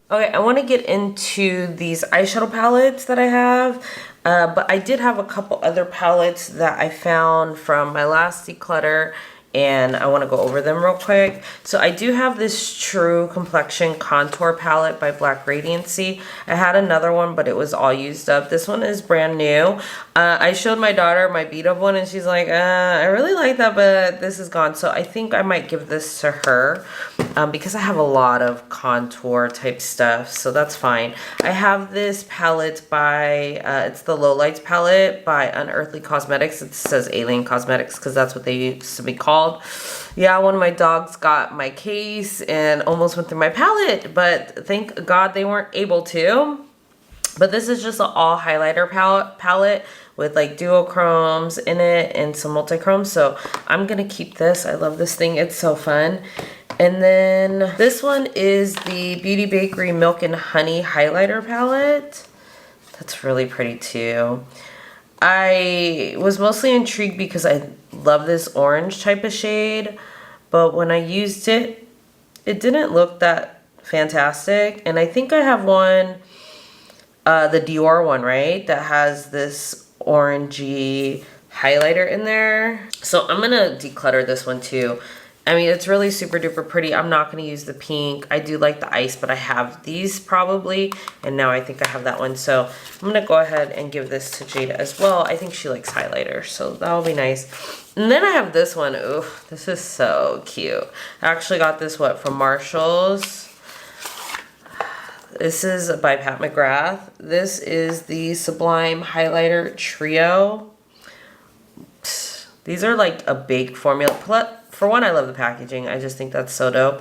Okay, I want to get into these eyeshadow palettes that I have, but I did have a couple other palettes that I found from my last declutter, and I want to go over them real quick. So I do have this True Complexion Contour Palette by Black Radiancy. I had another one, but it was all used up. This one is brand new. I showed my daughter my beat up one, and she's like, I really like that, but this is gone. So I think I might give this to her because I have a lot of contour type stuff, so that's fine. I have this palette by, it's the Lowlights palette by Unearthly Cosmetics. It says Alien Cosmetics because that's what they used to be called. Yeah, one of my dogs got my case and almost went through my palette, but thank God they weren't able to. But this is just an all highlighter palette with like duochromes in it and some multichromes. So I'm gonna keep this. I love this thing. It's so fun. And then this one is the Beauty Bakery Milk and Honey highlighter palette. That's really pretty too. I was mostly intrigued because I love this orange type of shade, but when I used it, it didn't look that fantastic. And I think I have one, the Dior one, right? That has this orangey highlighter in there. So I'm gonna declutter this one too. I mean, it's really super duper pretty. I'm not going to use the pink. I do like the ice, but I have these probably. And now I think I have that one. So I'm going to go ahead and give this to Jada as well. I think she likes highlighter, so that'll be nice. And then I have this one. Ooh, this is so cute. I actually got this, from Marshall's. This is by Pat McGrath. This is the Sublime Highlighter Trio. These are like a baked formula. For one, I love the packaging. I just think that's so dope.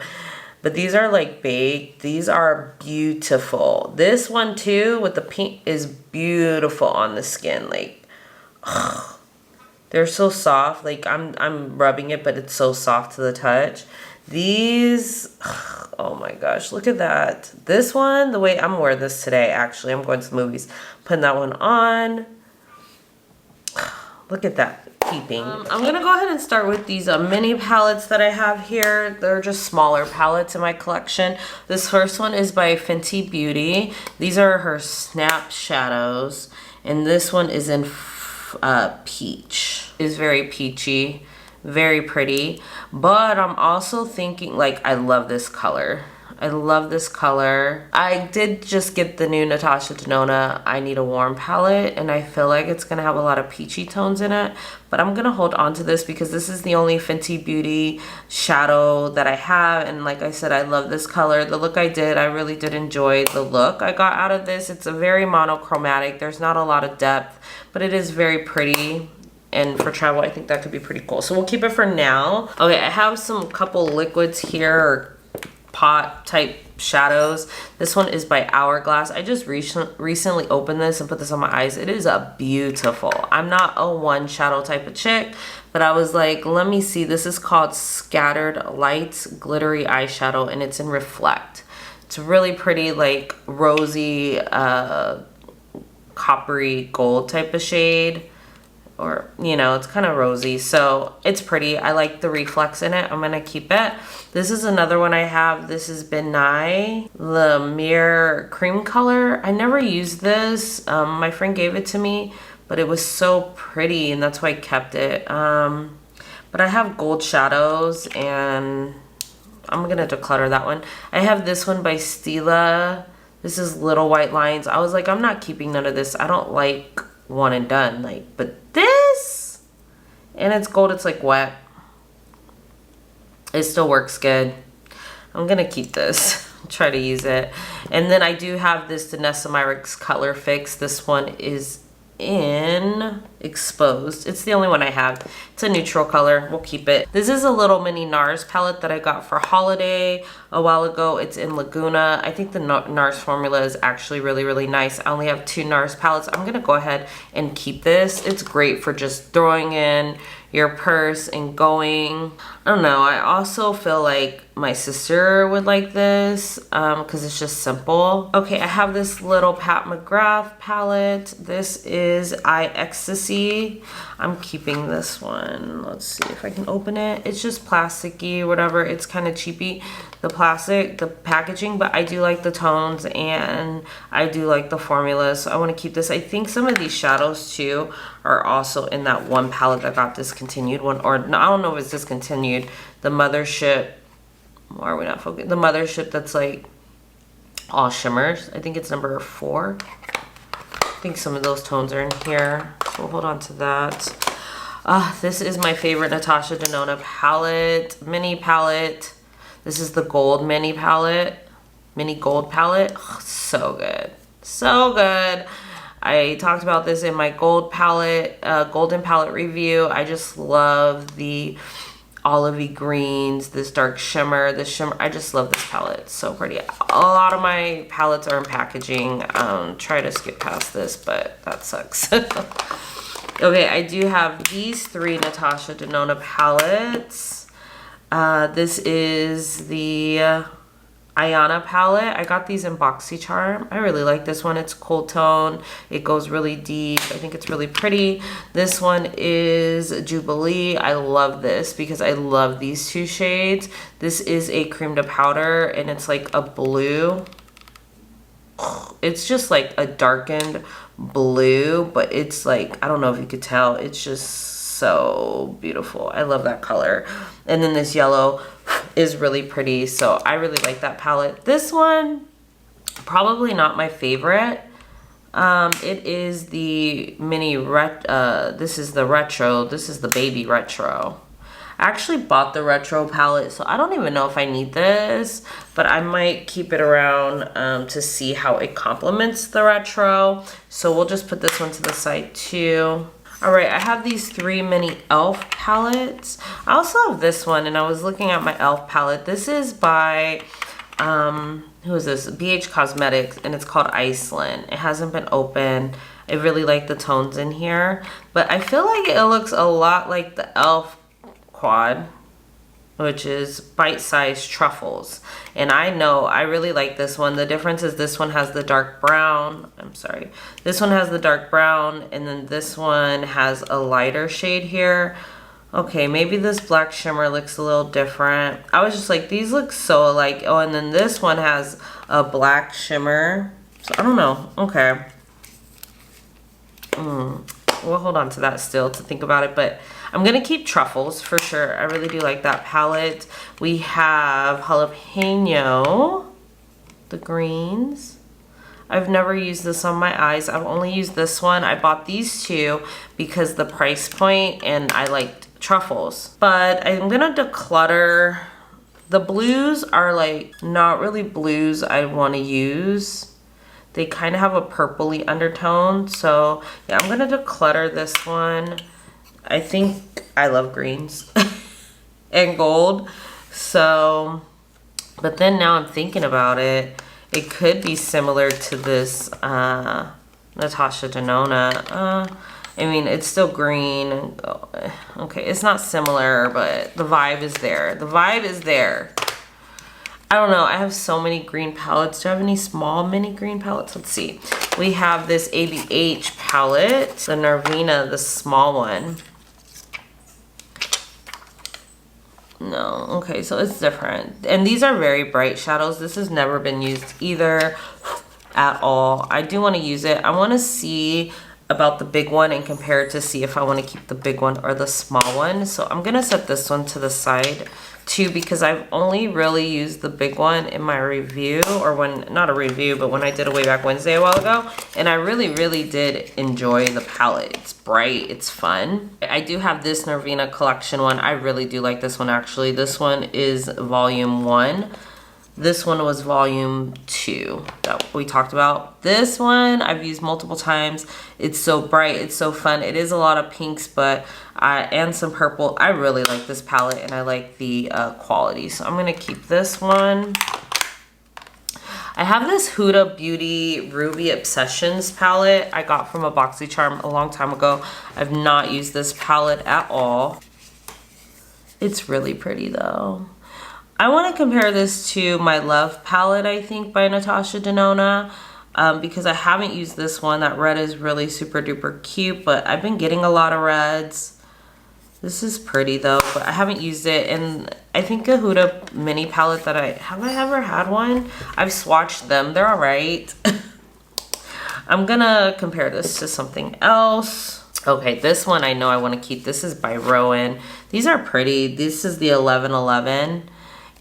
But these are like baked. These are beautiful. This one too with the pink is beautiful on the skin. Like, ugh, they're so soft. Like I'm rubbing it, but it's so soft to the touch. These, ugh, oh my gosh, look at that. This one, the way I'm wearing this today, actually, I'm going to the movies. Putting that one on. Look at that. I'm gonna go ahead and start with these mini palettes that I have here. They're just smaller palettes in my collection. This first one is by Fenty Beauty. These are her Snap Shadows, and this one is in peach. It's very peachy, very pretty. But I'm also thinking, like, I love this color. I love this color. I did just get the new Natasha Denona I Need a Warm palette, and I feel like it's gonna have a lot of peachy tones in it, but I'm gonna hold on to this because this is the only Fenty Beauty shadow that I have, and like I said, I love this color. The look I really did enjoy the look I got out of this. It's a very monochromatic. There's not a lot of depth, but it is very pretty. And for travel, I think that could be pretty cool. So we'll keep it for now. Okay, I have some couple liquids here, or pot type shadows. This one is by Hourglass. I just recently opened this and put this on my eyes. It is a beautiful. I'm not a one shadow type of chick, but I was like, let me see. This is called Scattered Lights Glittery Eyeshadow, and it's in Reflect. It's really pretty, like rosy, coppery gold type of shade. Or, you know, it's kind of rosy, so it's pretty. I like the reflex in it. I'm gonna keep it. This is another one I have. This is Ben Nye, the Mirror Cream color. I never used this. My friend gave it to me, but it was so pretty, and that's why I kept it. But I have gold shadows, and I'm gonna declutter that one. I have this one by Stila. This is Little White Lines. I was like, I'm not keeping none of this. I don't like one and done, like, but this, and it's gold, it's like wet, it still works good. I'm gonna keep this, try to use it. And then I do have this Danessa Myricks Color Fix. This one is in Exposed. It's the only one I have. It's a neutral color. We'll keep it. This is a little mini NARS palette that I got for holiday a while ago. It's in Laguna. I think the NARS formula is actually really, really nice. I only have 2 NARS palettes. I'm gonna go ahead and keep this. It's great for just throwing in your purse and going. I don't know. I also feel like my sister would like this because it's just simple. Okay, I have this little Pat McGrath palette. This is Eye Ecstasy see. I'm keeping this one. Let's see if I can open it. It's just plasticky, whatever. It's kind of cheapy, the plastic, the packaging, but I do like the tones and I do like the formula, so I want to keep this. I think some of these shadows too are also in that one palette that got discontinued. Or no, I don't know if it's discontinued. The Mothership, why are we not focused? The Mothership that's like all shimmers. I think it's number 4. I think some of those tones are in here, so we'll hold on to that. This is my favorite Natasha Denona palette, mini palette. This is the gold mini palette, mini gold palette. Oh, so good, so good. I talked about this in my gold palette, golden palette review. I just love the olivey greens, this dark shimmer, this shimmer. I just love this palette. It's so pretty. A lot of my palettes are in packaging. Try to skip past this, but that sucks. Okay, I do have these 3 Natasha Denona palettes. This is the Ayana palette. I got these in BoxyCharm. I really like this one. It's cool tone. It goes really deep. I think it's really pretty. This one is Jubilee. I love this because I love these 2 shades. This is a cream to powder and it's like a blue. It's just like a darkened blue, but it's like, I don't know if you could tell, it's just so beautiful. I love that color. And then this yellow is really pretty, so I really like that palette. This one, probably not my favorite. It is the mini this is the retro. This is the baby retro. I actually bought the retro palette, so I don't even know if I need this, but I might keep it around to see how it complements the retro. So we'll just put this one to the side too. All right, I have these 3 mini e.l.f. palettes. I also have this one, and I was looking at my e.l.f. palette. This is by, who is this? BH Cosmetics, and it's called Iceland. It hasn't been open. I really like the tones in here, but I feel like it looks a lot like the e.l.f. quad, which is bite-sized truffles. And I know I really like this one. The difference is this one has the dark brown. I'm sorry. This one has the dark brown, and then this one has a lighter shade here. Okay, maybe this black shimmer looks a little different. I was just like, these look so alike. Oh, and then this one has a black shimmer. So I don't know. Okay. We'll hold on to that still to think about it, but I'm gonna keep truffles for sure. I really do like that palette. We have jalapeno, the greens. I've never used this on my eyes. I've only used this one. I bought these 2 because the price point and I liked truffles. But I'm gonna declutter. The blues are like not really blues I wanna use. They kind of have a purpley undertone. So yeah, I'm gonna declutter this one. I think I love greens and gold. So, but then now I'm thinking about it. It could be similar to this Natasha Denona. I mean, it's still green. Okay, it's not similar, but the vibe is there. The vibe is there. I don't know. I have so many green palettes. Do I have any small mini green palettes? Let's see. We have this ABH palette, the Nervina, the small one. No, okay, so it's different. And these are very bright shadows. This has never been used either at all. I do want to use it. I want to see about the big one and compare it to see if I want to keep the big one or the small one. So I'm going to set this one to the side too, because I've only really used the big one in my review, or when, not a review, but when I did a Way Back Wednesday a while ago, and I really did enjoy the palette. It's bright, it's fun. I do have this Nervina collection one. I really do like this one actually. This one is volume 1. This one was volume 2 that we talked about. This one I've used multiple times. It's so bright, it's so fun. It is a lot of pinks, but and some purple. I really like this palette and I like the quality. So I'm gonna keep this one. I have this Huda Beauty Ruby Obsessions palette I got from a BoxyCharm a long time ago. I've not used this palette at all. It's really pretty though. I want to compare this to my Love palette, I think, by Natasha Denona. because I haven't used this one. That red is really super duper cute, but I've been getting a lot of reds. This is pretty though, but I haven't used it. And I think a Huda mini palette that have I ever had one? I've swatched them. They're all right. I'm gonna compare this to something else. Okay, this one I know I want to keep. This is by Rowan. These are pretty. This is the 1111,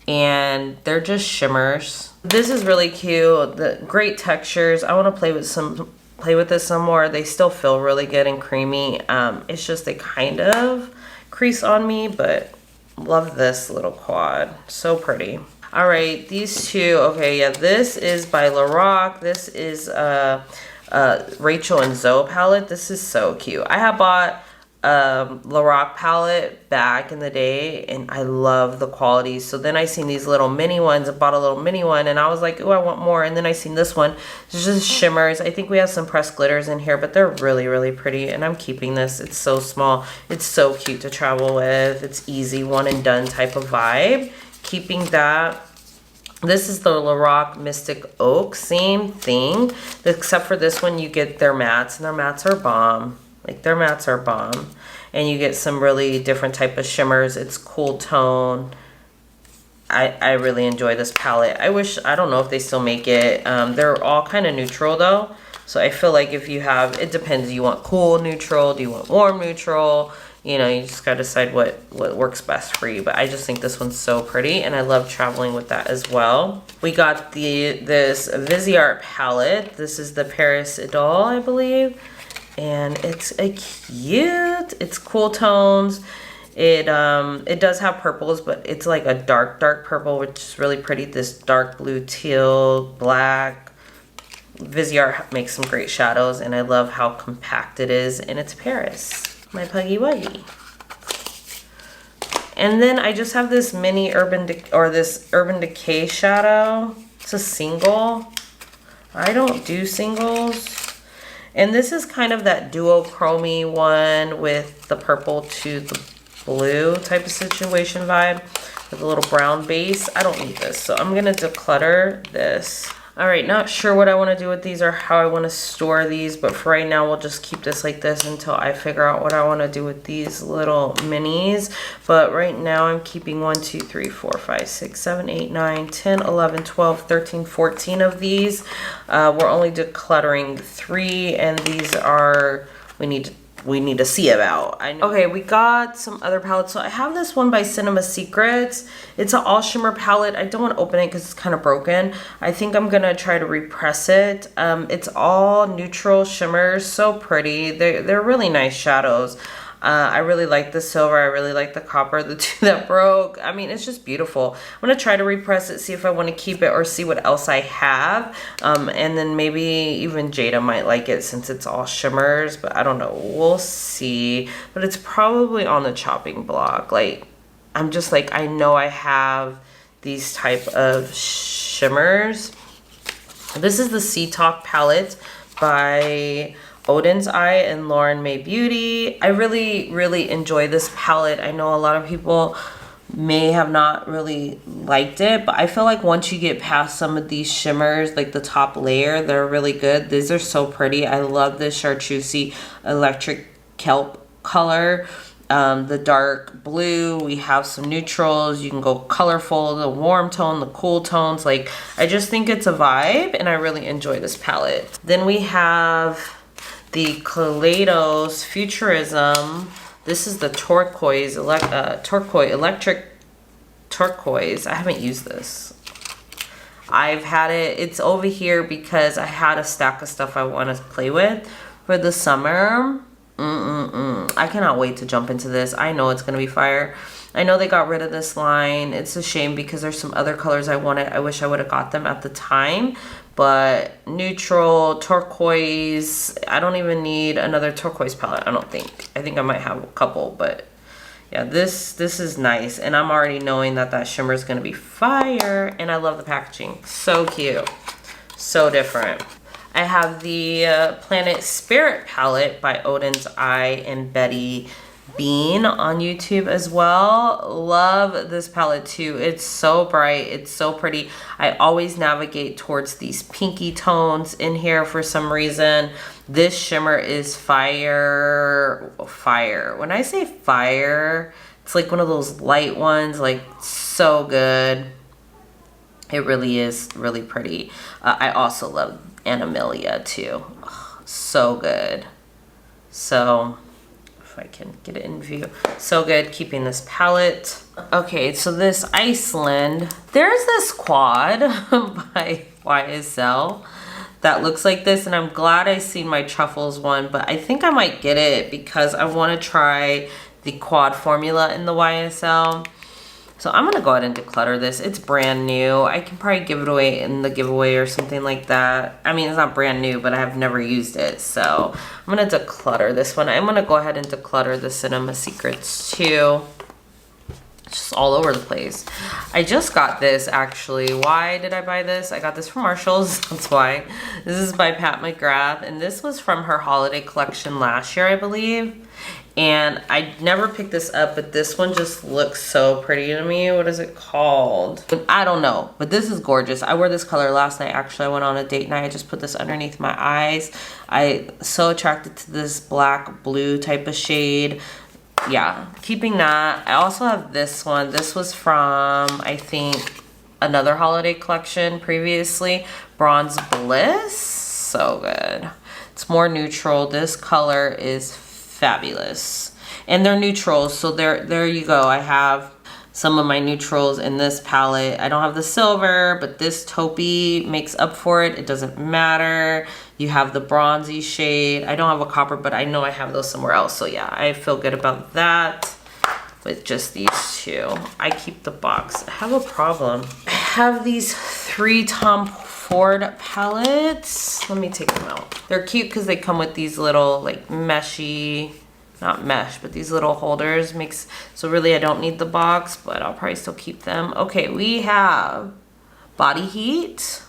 and they're just shimmers. This is really cute. The great textures. I want to play with this some more. They still feel really good and creamy. It's just they kind of crease on me, but love this little quad. So pretty. All right, these two. Okay, yeah, this is by Lorac. This is Rachel and Zoe palette. This is so cute. I have bought Lorac palette back in the day, and I love the quality. So then I seen these little mini ones. I bought a little mini one, and I was like, oh, I want more. And then I seen this one. It's just shimmers. I think we have some pressed glitters in here, but they're really, really pretty, and I'm keeping this. It's so small. It's so cute to travel with. It's easy, one and done type of vibe. Keeping that. This is the Lorac Mystic Oak. Same thing, except for this one you get their mattes, and their mattes are bomb. Like, their mattes are bomb. And you get some really different type of shimmers. It's cool tone. I really enjoy this palette. I don't know if they still make it. They're all kind of neutral though. So I feel like if you have, it depends. Do you want cool neutral? Do you want warm neutral? You know, you just gotta decide what works best for you. But I just think this one's so pretty, and I love traveling with that as well. We got this Viseart palette. This is the Paris Idole, I believe. And it's it's cool tones. It does have purples, but it's like a dark purple, which is really pretty. This dark blue, teal, black. Viseart makes some great shadows, and I love how compact it is, and it's Paris, my puggy wuggy. And then I just have this mini Urban Decay shadow. It's a single. I don't do singles. And this is kind of that duochrome one with the purple to the blue type of situation vibe with a little brown base. I don't need this, so I'm gonna declutter this. All right, not sure what I want to do with these or how I want to store these, but for right now, we'll just keep this like this until I figure out what I want to do with these little minis. But right now, I'm keeping 1, 2, 3, 4, 5, 6, 7, 8, 9, 10, 11, 12, 13, 14 of these. We're only decluttering 3, and these are, we need to see about. Okay, we got some other palettes. So I have this one by Cinema Secrets. It's an all shimmer palette. I don't want to open it because it's kind of broken. I think I'm gonna try to repress it. It's all neutral shimmers, so pretty. They're really nice shadows. I really like the silver. I really like the copper, the two that broke. I mean, it's just beautiful. I'm going to try to repress it, see if I want to keep it or see what else I have. And then maybe even Jada might like it since it's all shimmers, but I don't know. We'll see. But it's probably on the chopping block. Like, I'm just like, I know I have these type of shimmers. This is the Sea Talk palette by Odin's Eye and Lauren May Beauty. I really enjoy this palette. I know a lot of people may have not really liked it, but I feel like once you get past some of these shimmers, like the top layer, they're really good. These are so pretty. I love this chartreusey electric kelp color. The dark blue, we have some neutrals. You can go colorful, the warm tone, the cool tones. Like, I just think it's a vibe, and I really enjoy this palette. Then we have the Kaleidos Futurism. This is the turquoise, electric turquoise. I haven't used this. I've had it. It's over here because I had a stack of stuff I want to play with for the summer. I cannot wait to jump into this. I know it's going to be fire. I know they got rid of this line. It's a shame because there's some other colors I wanted. I wish I would have got them at the time. But neutral, turquoise. I don't even need another turquoise palette, I don't think. I think I might have a couple, but yeah, this is nice. And I'm already knowing that shimmer is going to be fire. And I love the packaging. So cute. So different. I have the Planet Spirit palette by Odin's Eye and Betty Bean on YouTube as well. Love this palette too. It's so bright. It's so pretty. I always navigate towards these pinky tones in here for some reason. This shimmer is fire. When I say fire, it's like one of those light ones, like so good. It really is really pretty. I also love Animalia too. Oh, so good. So if I can get it in view. So good keeping this palette. Okay, so this Iceland, there's this quad by YSL that looks like this, and I'm glad I seen my truffles one, but I think I might get it because I want to try the quad formula in the YSL. So I'm gonna go ahead and declutter this. It's brand new. I can probably give it away in the giveaway or something like that. I mean, it's not brand new, but I have never used it. So I'm gonna declutter this one. I'm gonna go ahead and declutter the Cinema Secrets too. It's just all over the place. I just got this actually. Why did I buy this? I got this from Marshall's, that's why. This is by Pat McGrath, and this was from her holiday collection last year, I believe. And I never picked this up, but this one just looks so pretty to me. What is it called? I don't know, but this is gorgeous. I wore this color last night. Actually, I went on a date night. I just put this underneath my eyes. I so attracted to this black blue type of shade. Yeah, keeping that. I also have this one. This was from, I think, another holiday collection previously. Bronze Bliss. So good. It's more neutral. This color is fabulous, and they're neutrals, so there you go. I have some of my neutrals in this palette. I don't have the silver, but this taupey makes up for it. It doesn't matter. You have the bronzy shade. I don't have a copper, but I know I have those somewhere else, so yeah, I feel good about that with just these two. I keep the box. I have a problem. I have these 3 Tom Ford palettes. Let me take them out. They're cute because they come with these little like meshy, not mesh, but these little holders. So really I don't need the box, but I'll probably still keep them. Okay, we have Body Heat.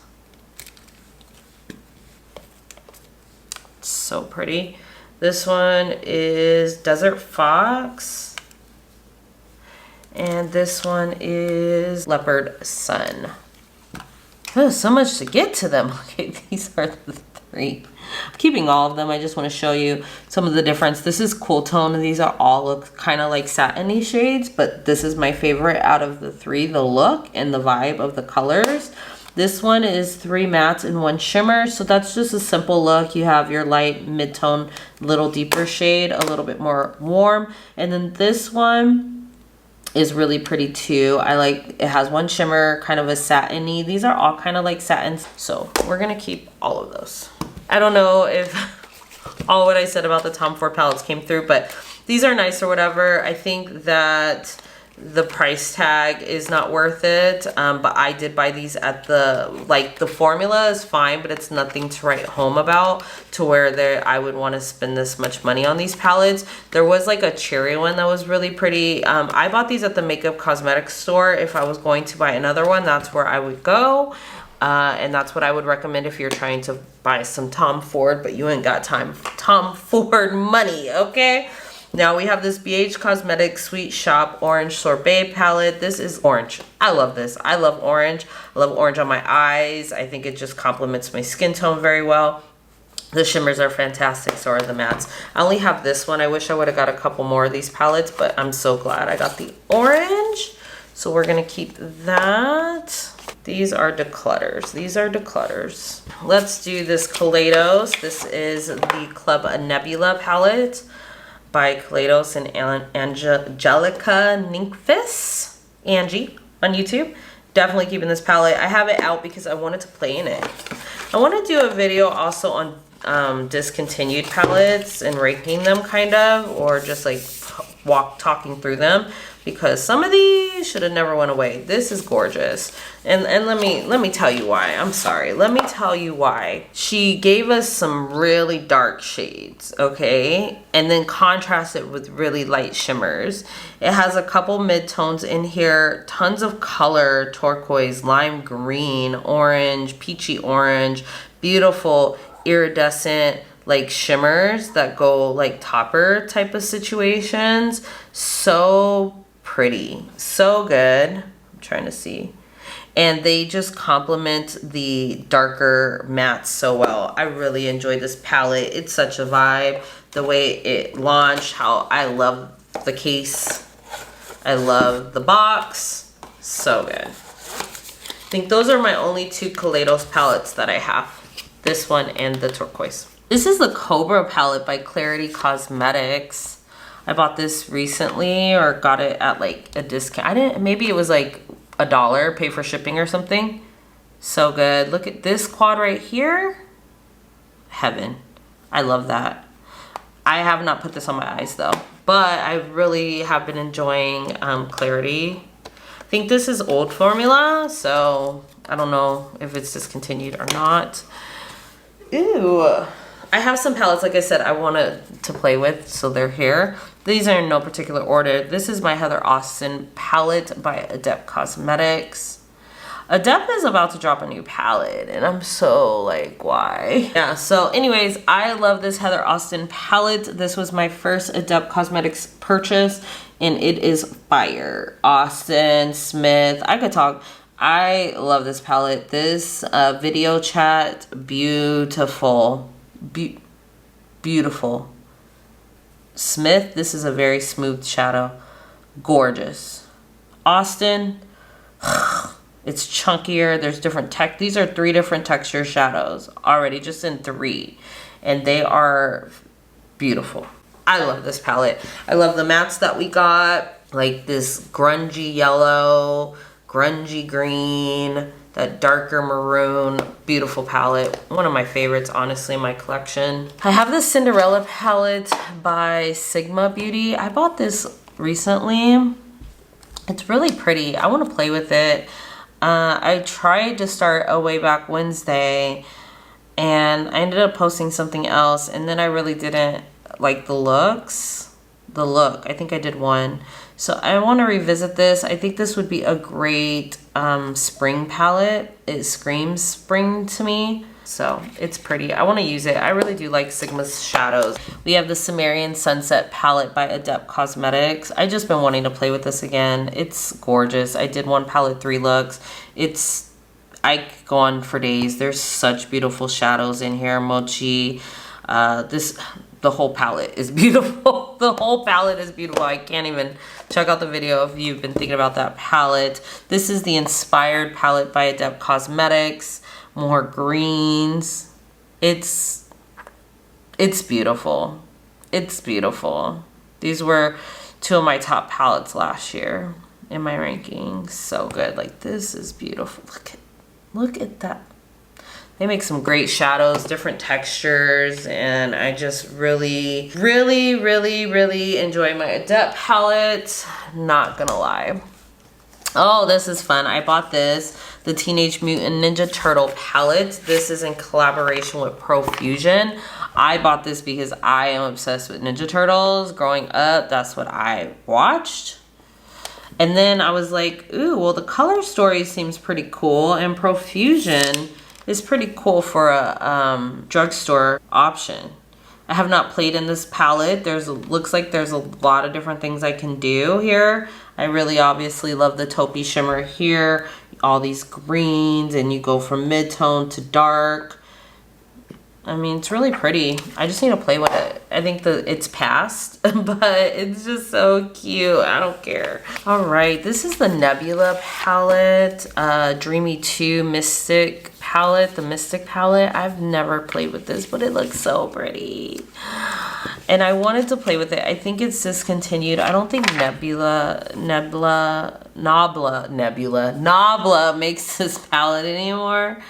It's so pretty. This one is Desert Fox. And this one is Leopard Sun. Oh, so much to get to them. Okay, these are the 3. I'm keeping all of them. I just want to show you some of the difference. This is Cool Tone, and these are all look kind of like satiny shades, but this is my favorite out of the 3, the look and the vibe of the colors. This one is 3 mattes and 1 shimmer, so that's just a simple look. You have your light, mid-tone, little deeper shade, a little bit more warm, and then this one is really pretty too. I like, it has 1 shimmer, kind of a satiny. These are all kind of like satins. So we're gonna keep all of those. I don't know if all what I said about the Tom Ford palettes came through, but these are nice or whatever. I think that the price tag is not worth it, but I did buy these at the, like, the formula is fine, but it's nothing to write home about to where I would want to spend this much money on these palettes. There was like a cherry one that was really pretty. I bought these at the makeup cosmetics store. If I was going to buy another one, that's where I would go, and that's what I would recommend if you're trying to buy some Tom Ford, but you ain't got Tom Ford money, okay? Now we have this BH Cosmetics Sweet Shop Orange Sorbet palette. This is orange. I love this. I love orange. I love orange on my eyes. I think it just complements my skin tone very well. The shimmers are fantastic, so are the mattes. I only have this one. I wish I would have got a couple more of these palettes, but I'm so glad I got the orange. So we're gonna keep that. These are declutters. These are declutters. Let's do this Kaleidos. This is the Club Nebula palette by Kaleidos and Angelica Ninkfis, Angie, on YouTube. Definitely keeping this palette. I have it out because I wanted to play in it. I want to do a video also on discontinued palettes and ranking them kind of, or just like talking through them, because some of these should have never went away. This is gorgeous. And let me tell you why. I'm sorry. Let me tell you why. She gave us some really dark shades, okay? And then contrast it with really light shimmers. It has a couple mid-tones in here, tons of color, turquoise, lime green, orange, peachy orange, beautiful iridescent like shimmers that go like topper type of situations. So pretty, so good. I'm trying to see. And they just complement the darker mattes so well. I really enjoyed this palette. It's such a vibe. The way it launched, how I love the case. I love the box. So good. I think those are my only two Kaleidos palettes that I have. This one and the turquoise. This is the Cobra palette by Clarity Cosmetics. I bought this recently or got it at like a discount. Maybe it was like $1, pay for shipping or something. So good. Look at this quad right here. Heaven. I love that. I have not put this on my eyes though, but I really have been enjoying Clarity. I think this is old formula, so I don't know if it's discontinued or not. Ew. I have some palettes, like I said, I wanted to play with, so they're here. These are in no particular order. This is my Heather Austin palette by Adept Cosmetics. Adept is about to drop a new palette, and I'm so like, why? Yeah, so anyways, I love this Heather Austin palette. This was my first Adept Cosmetics purchase, and it is fire. Austin, Smith, I could talk. I love this palette. This video chat, beautiful. Beautiful. Smith, this is a very smooth shadow. Gorgeous. Austin, it's chunkier. There's different tech. These are 3 different texture shadows already, just in 3. And they are beautiful. I love this palette. I love the mattes that we got. Like this grungy yellow, grungy green, that darker maroon, beautiful palette. One of my favorites, honestly, in my collection. I have this Cinderella palette by Sigma Beauty. I bought this recently. It's really pretty. I want to play with it. I tried to start a Way Back Wednesday, and I ended up posting something else, and then I really didn't like the looks. The look, I think I did one. So I want to revisit this. I think this would be a great spring palette. It screams spring to me. So it's pretty. I want to use it. I really do like Sigma's shadows. We have the Sumerian Sunset palette by Adept Cosmetics. I just been wanting to play with this again. It's gorgeous. I did one palette 3 looks. I could go on for days. There's such beautiful shadows in here. Mochi. The whole palette is beautiful. The whole palette is beautiful. I can't even check out the video if you've been thinking about that palette. This is the Inspired palette by Adept Cosmetics. More greens. It's beautiful. It's beautiful. These were 2 of my top palettes last year in my rankings. So good. Like, this is beautiful. Look at that. They make some great shadows, different textures, and I just really, really, really, really enjoy my Adept palette. Not gonna lie. Oh, this is fun. I bought this, the Teenage Mutant Ninja Turtle palette. This is in collaboration with Profusion. I bought this because I am obsessed with Ninja Turtles. Growing up, that's what I watched. And then I was like, ooh, well, the color story seems pretty cool, and Profusion is pretty cool for a drugstore option. I have not played in this palette. Looks like there's a lot of different things I can do here. I really obviously love the taupey shimmer here. All these greens, and you go from mid-tone to dark. I mean, it's really pretty. I just need to play with it. I think that it's past, but it's just so cute. I don't care. All right, this is the Nebula palette, Dreamy 2 Mystic palette, the Mystic palette. I've never played with this, but it looks so pretty. And I wanted to play with it. I think it's discontinued. I don't think Nabla makes this palette anymore.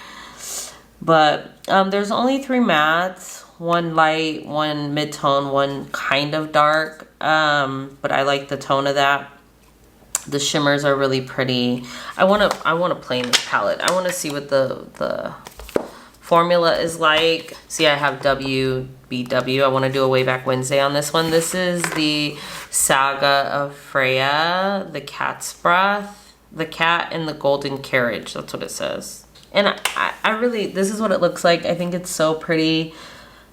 But there's only 3 mattes, 1 light, 1 mid-tone, 1 kind of dark. But I like the tone of that. The shimmers are really pretty. I wanna play in this palette. I wanna see what the formula is like. See, I have WBW. I wanna do a Way Back Wednesday on this one. This is the Saga of Freya, the Cat's Breath, the Cat and the Golden Carriage. That's what it says. And I really, this is what it looks like. I think it's so pretty.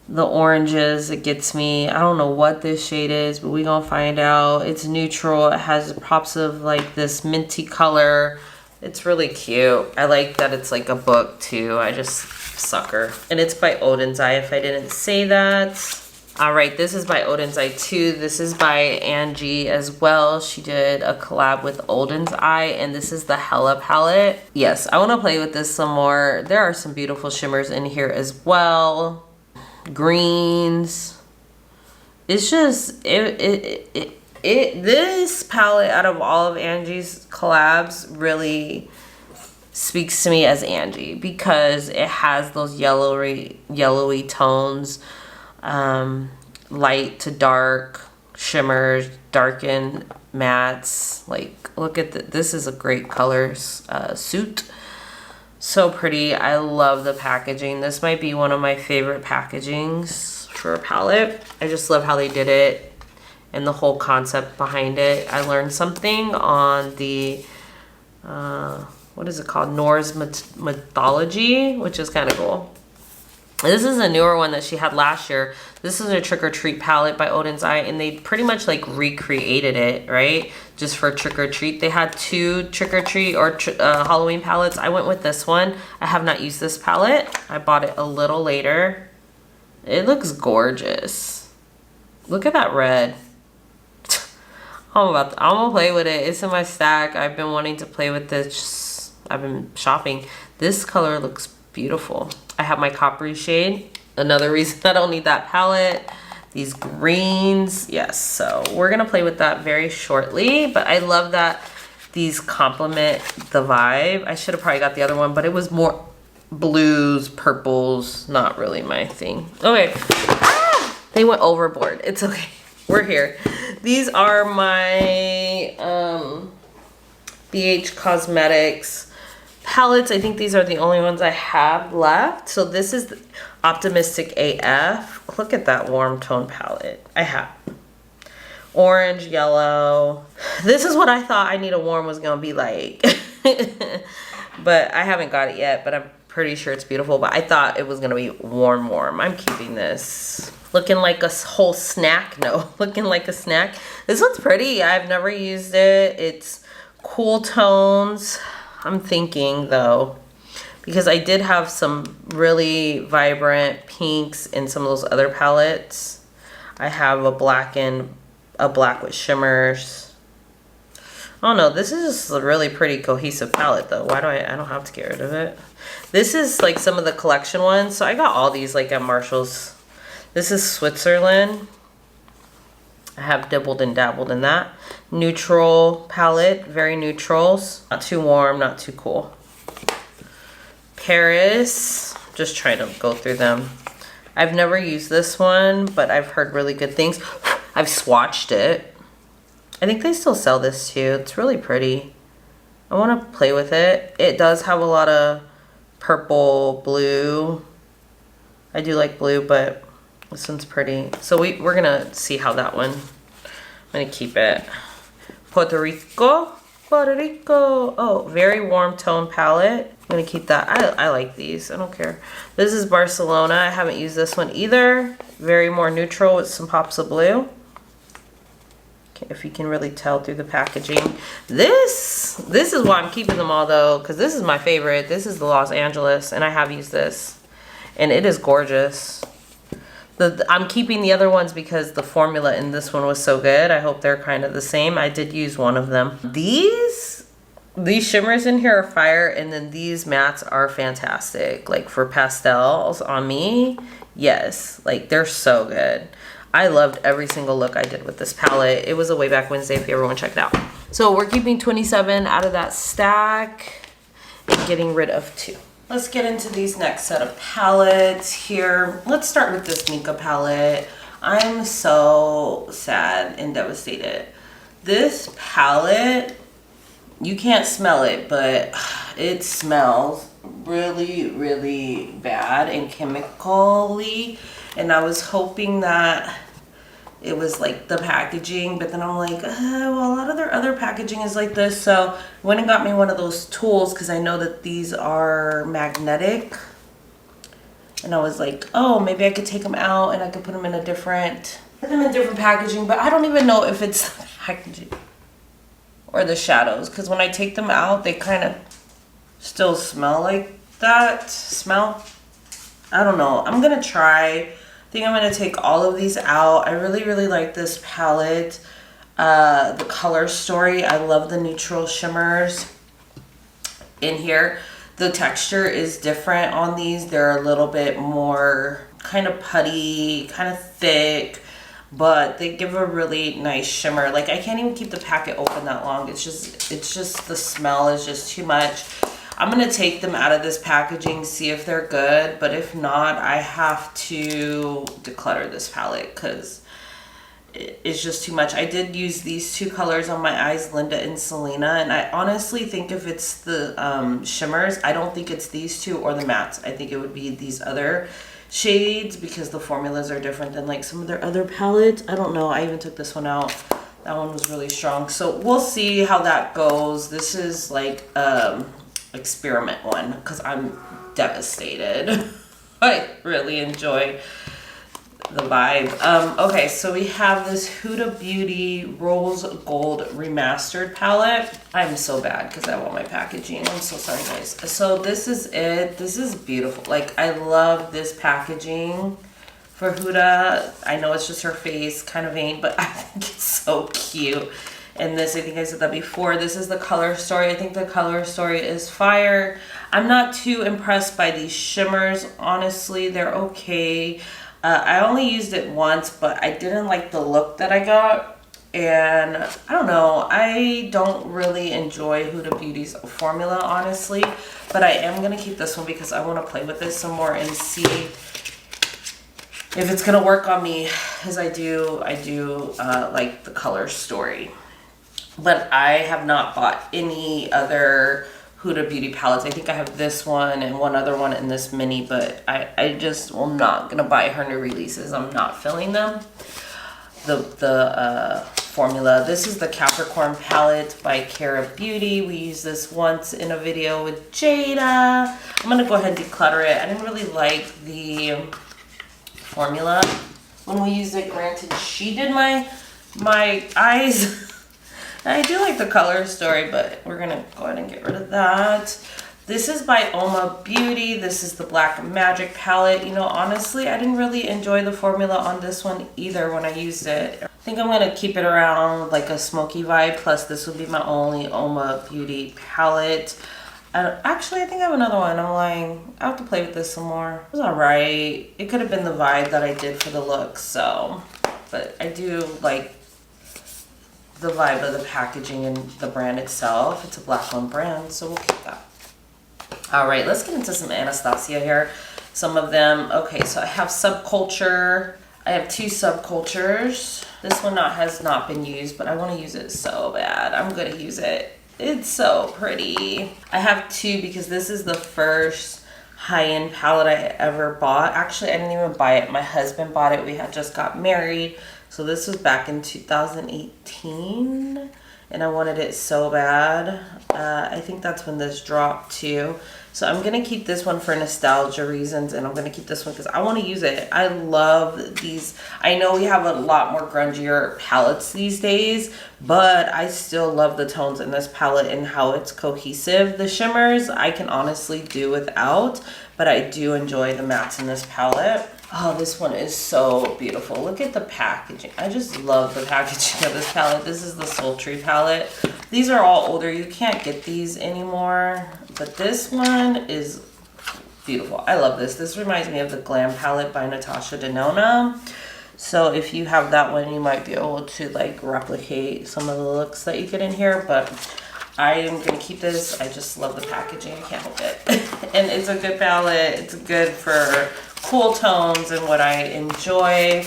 the oranges. It gets me. I don't know what this shade is, but we gonna find out. It's neutral. It has pops of like this minty color. It's really cute. I like that it's like a book too. I just sucker. And it's by Odin's Eye, if I didn't say that. All right, this is by Odin's Eye too. This is by Angie as well. She did a collab with Odin's Eye, and this is the Hella palette. Yes, I wanna play with this some more. There are some beautiful shimmers in here as well. Greens. It's just, this palette out of all of Angie's collabs really speaks to me as Angie because it has those yellowy tones, light to dark, shimmers, darken, mattes. Like, look at this is a great color suit. So pretty. I love the packaging. This might be one of my favorite packagings for a palette. I just love how they did it and the whole concept behind it. I learned something on the what is it called, Norse mythology, which is kind of cool. This is a newer one that she had last year. This is a Trick or Treat palette by Odin's Eye, and they pretty much like recreated it, right? Just for Trick or Treat. They had two Trick or Treat or Halloween palettes. I went with this one. I have not used this palette. I bought it a little later. It looks gorgeous. Look at that red. I'm gonna play with it. It's in my stack. I've been wanting to play with this. I've been shopping. This color looks beautiful. I have my coppery shade. Another reason I don't need that palette. These greens. Yes, so we're gonna play with that very shortly. But I love that these complement the vibe. I should have probably got the other one, but it was more blues, purples. Not really my thing. Okay. Ah! They went overboard. It's okay. We're here. These are my BH Cosmetics palettes. I think these are the only ones I have left. So this is Optimistic AF. Look at that warm tone palette. I have orange, yellow. This is what I thought I Need a Warm was gonna be like. But I haven't got it yet, but I'm pretty sure it's beautiful. But I thought it was gonna be warm. I'm keeping this. Looking like a whole snack. No, looking like a snack. This one's pretty. I've never used it. It's cool tones. I'm thinking though, because I did have some really vibrant pinks in some of those other palettes. I have a black with shimmers. Oh no, this is just a really pretty cohesive palette though. Why do I don't have to get rid of it. This is like some of the collection ones. So I got all these like at Marshall's. This is Switzerland. I have dibbled and dabbled in that. Neutral palette, very neutrals. Not too warm, not too cool. Paris, just trying to go through them. I've never used this one, but I've heard really good things. I've swatched it. I think they still sell this too. It's really pretty. I want to play with it. It does have a lot of purple, blue. I do like blue, but this one's pretty. So we're gonna see how that one. I'm gonna keep it. Puerto Rico. Oh, very warm tone palette. I'm gonna keep that. I like these. I don't care. This is Barcelona. I haven't used this one either. Very more neutral with some pops of blue. Okay, if you can really tell through the packaging. This is why I'm keeping them all though, because this is my favorite. This is the Los Angeles, and I have used this, and it is gorgeous. I'm keeping the other ones because the formula in this one was so good. I hope they're kind of the same. I did use one of them. These shimmers in here are fire, and then these mattes are fantastic. Like for pastels on me, yes, like they're so good. I loved every single look I did with this palette. It was a Way Back Wednesday if you ever want to check it out. So we're keeping 27 out of that stack and getting rid of 2. Let's get into these next set of palettes here. Let's start with this Mika palette. I'm so sad and devastated. This palette, you can't smell it, but it smells really, really bad and chemically. And I was hoping that it was like the packaging, but then I'm like, well, a lot of their other packaging is like this. So I went and got me one of those tools because I know that these are magnetic. And I was like, oh, maybe I could take them out and I could put them in different packaging, but I don't even know if it's the packaging or the shadows, because when I take them out, they kind of still smell like that smell. I don't know. I'm gonna try. I think I'm gonna take all of these out. I really like this palette. The color story. I love the neutral shimmers in here. The texture is different on these. They're a little bit more kind of putty, kind of thick, but they give a really nice shimmer. Like, I can't even keep the packet open that long. It's just the smell is just too much. I'm gonna take them out of this packaging, see if they're good, but if not, I have to declutter this palette because it's just too much. I did use these two colors on my eyes, Linda and Selena, and I honestly think if it's the shimmers, I don't think it's these two or the mattes. I think it would be these other shades because the formulas are different than like some of their other palettes. I don't know. I even took this one out. That one was really strong. So we'll see how that goes. This is like experiment one because I'm devastated. I really enjoy the vibe. Okay, so we have this Huda Beauty Rose Gold Remastered palette. I'm so bad because I want my packaging. I'm so sorry, guys. So this is it. This is beautiful. Like, I love this packaging for Huda. I know it's just her face, kind of vain, but I think it's so cute. And this, I think I said that before, this is the color story. I think the color story is fire. I'm not too impressed by these shimmers. Honestly, they're okay. I only used it once, but I didn't like the look that I got. And I don't know, I don't really enjoy Huda Beauty's formula, honestly. But I am going to keep this one because I want to play with this some more and see if it's going to work on me. As I do like the color story. But I have not bought any other Huda Beauty palettes. I think I have this one and one other one in this mini, but I just will not gonna buy her new releases. I'm not filling them. The formula. This is the Capricorn palette by Cara Beauty. We used this once in a video with Jada. I'm gonna go ahead and declutter it. I didn't really like the formula when we used it. Granted, she did my eyes. I do like the color story, but we're gonna go ahead and get rid of that. This is by Oma Beauty. This is the Black Magic palette. You know, honestly, I didn't really enjoy the formula on this one either when I used it. I think I'm gonna keep it around like a smoky vibe. Plus, this will be my only Oma Beauty palette. Actually, I think I have another one. I'm lying. I have to play with this some more. It was alright. It could have been the vibe that I did for the look, so. But I do like the vibe of the packaging and the brand itself. It's a black-owned brand, so we'll keep that. All right, let's get into some Anastasia here. Some of them. Okay, so I have Subculture. I have two Subcultures. This one has not been used, but I want to use it so bad. I'm going to use it. It's so pretty. I have two because this is the first high-end palette I ever bought. Actually, I didn't even buy it. My husband bought it. We had just got married. So this was back in 2018 and I wanted it so bad. I think that's when this dropped too. So I'm going to keep this one for nostalgia reasons, and I'm going to keep this one because I want to use it. I love these. I know we have a lot more grungier palettes these days, but I still love the tones in this palette and how it's cohesive. The shimmers I can honestly do without, but I do enjoy the mattes in this palette. Oh, this one is so beautiful. Look at the packaging. I just love the packaging of this palette. This is the Sultry palette. These are all older. You can't get these anymore. But this one is beautiful. I love this. This reminds me of the Glam palette by Natasha Denona. So if you have that one, you might be able to like replicate some of the looks that you get in here. But I am going to keep this. I just love the packaging. I can't help it. And it's a good palette. It's good for cool tones and what I enjoy.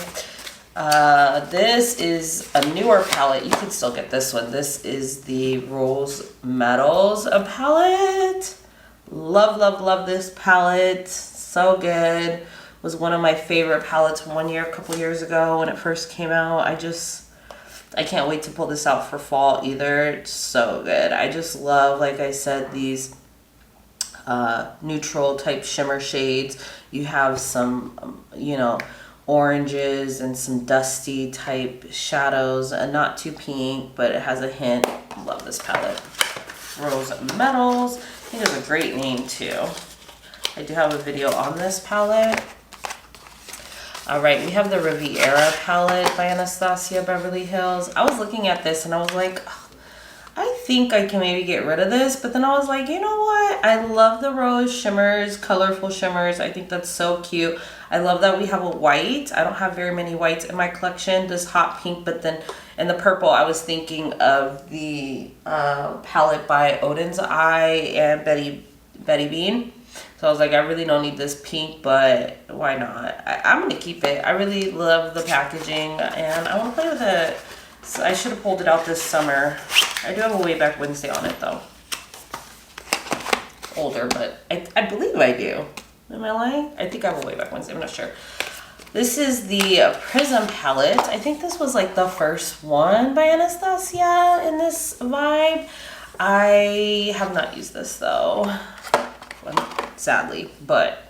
This is a newer palette. You can still get this one. This is the Rose Metals palette. Love, love, love this palette. So good. Was one of my favorite palettes from one year, a couple years ago when it first came out. I can't wait to pull this out for fall either. It's so good. I just love, like I said, these neutral type shimmer shades. You have some, you know, oranges and some dusty type shadows, and not too pink, but it has a hint. Love this palette. Rose Metals. I think it's a great name too. I do have a video on this palette. All right, we have the Riviera palette by Anastasia Beverly Hills. I was looking at this and I was like, oh, I think I can maybe get rid of this. But then I was like, you know what? I love the rose shimmers, colorful shimmers. I think that's so cute. I love that we have a white. I don't have very many whites in my collection. This hot pink, but then in the purple, I was thinking of the palette by Odin's Eye and Betty Bean. So I was like, I really don't need this pink, but why not? I'm going to keep it. I really love the packaging, and I want to play with it. So I should have pulled it out this summer. I do have a Way Back Wednesday on it, though. Older, but I believe I do. Am I lying? I think I have a Way Back Wednesday. I'm not sure. This is the Prism palette. I think this was like the first one by Anastasia in this vibe. I have not used this, though. Sadly, but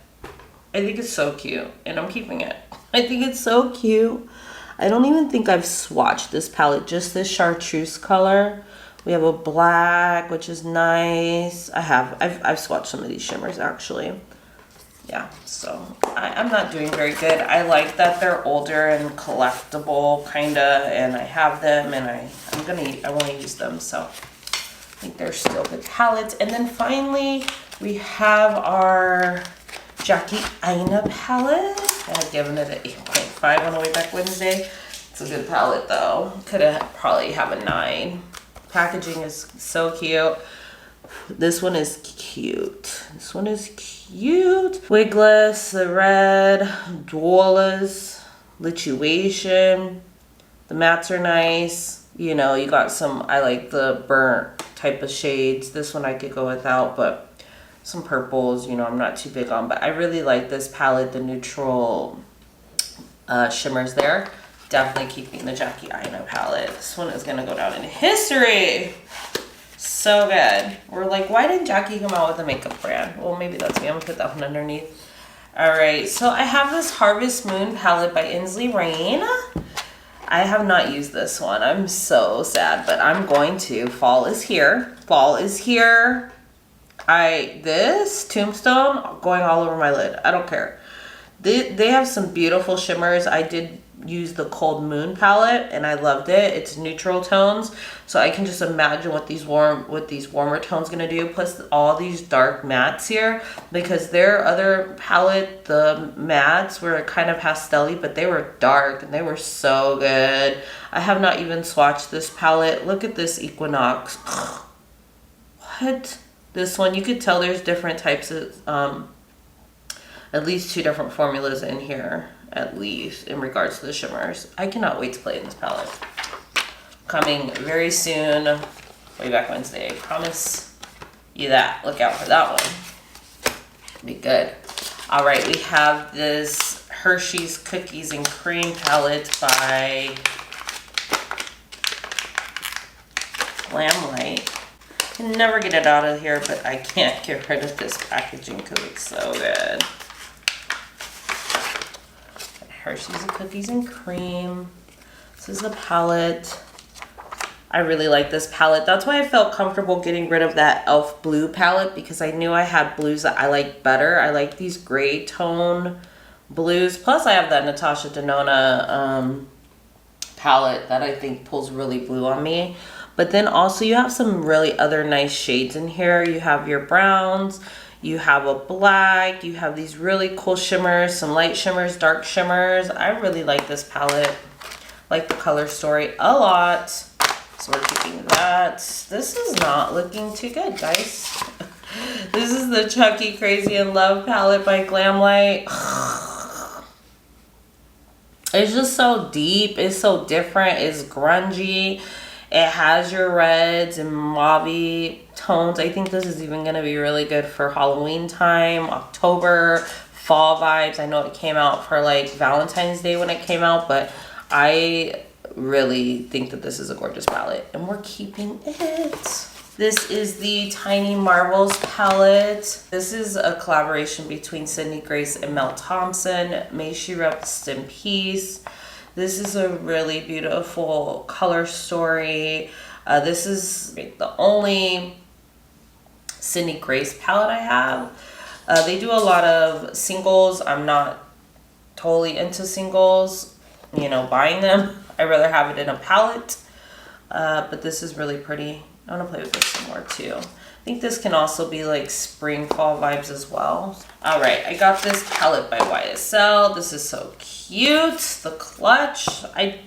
I think it's so cute and I'm keeping it. I think it's so cute. I don't even think I've swatched this palette, just this chartreuse color. We have a black, which is nice. I've swatched some of these shimmers actually. Yeah, so I'm not doing very good. I like that they're older and collectible kinda, and I have them, and I want to use them, so I think they're still good palettes. And then finally, we have our Jackie Aina palette. I had given it an 8.5 on the Way Back Wednesday. It's a good palette though. Could have probably have a 9. Packaging is so cute. This one is cute. This one is cute. Wigless, the red, Dwalas, Lituation. The mattes are nice. You know, you got some, I like the burnt type of shades. This one I could go without, but some purples, you know, I'm not too big on, but I really like this palette, the neutral shimmers there. Definitely keeping the Jackie Aina palette. This one is gonna go down in history. So good. We're like, why didn't Jackie come out with a makeup brand? Well, maybe that's me. I'm gonna put that one underneath. All right, so I have this Harvest Moon palette by Inslee Rain. I have not used this one. I'm so sad, but I'm going to. Fall is here. Fall is here. This Tombstone going all over my lid. I don't care. They have some beautiful shimmers. I did use the Cold Moon palette and I loved it. It's neutral tones, so I can just imagine what these warmer tones gonna do. Plus all these dark mattes here, because their other palette, the mattes were kind of pastel-y, but they were dark and they were so good. I have not even swatched this palette. Look at this Equinox. What? This one, you could tell there's different types of, at least 2 different formulas in here, at least, in regards to the shimmers. I cannot wait to play in this palette. Coming very soon, Way Back Wednesday. I promise you that. Look out for that one. Be good. All right, we have this Hershey's Cookies and Cream palette by Glamlight. I can never get it out of here, but I can't get rid of this packaging because it's so good. Hershey's Cookies and Cream. This is the palette. I really like this palette. That's why I felt comfortable getting rid of that e.l.f. blue palette, because I knew I had blues that I like better. I like these gray tone blues. Plus I have that Natasha Denona palette that I think pulls really blue on me. But then also you have some really other nice shades in here. You have your browns, you have a black, you have these really cool shimmers, some light shimmers, dark shimmers. I really like this palette. Like the color story a lot. So we're keeping that. This is not looking too good, guys. This is the Chucky Crazy in Love palette by Glamlight. It's just so deep. It's so different. It's grungy. It has your reds and mauve tones. I think this is even going to be really good for Halloween time, October, fall vibes. I know it came out for like Valentine's Day when it came out, but I really think that this is a gorgeous palette and we're keeping it. This is the Tiny Marbles palette. This is a collaboration between Sydney Grace and Mel Thompson. May she rest in peace. This is a really beautiful color story. This is the only Sydney Grace palette I have. They do a lot of singles. I'm not totally into singles, you know, buying them. I'd rather have it in a palette. But this is really pretty. I want to play with this some more too. I think this can also be like spring fall vibes as well. All right, I got this palette by YSL. This is so cute. The clutch. I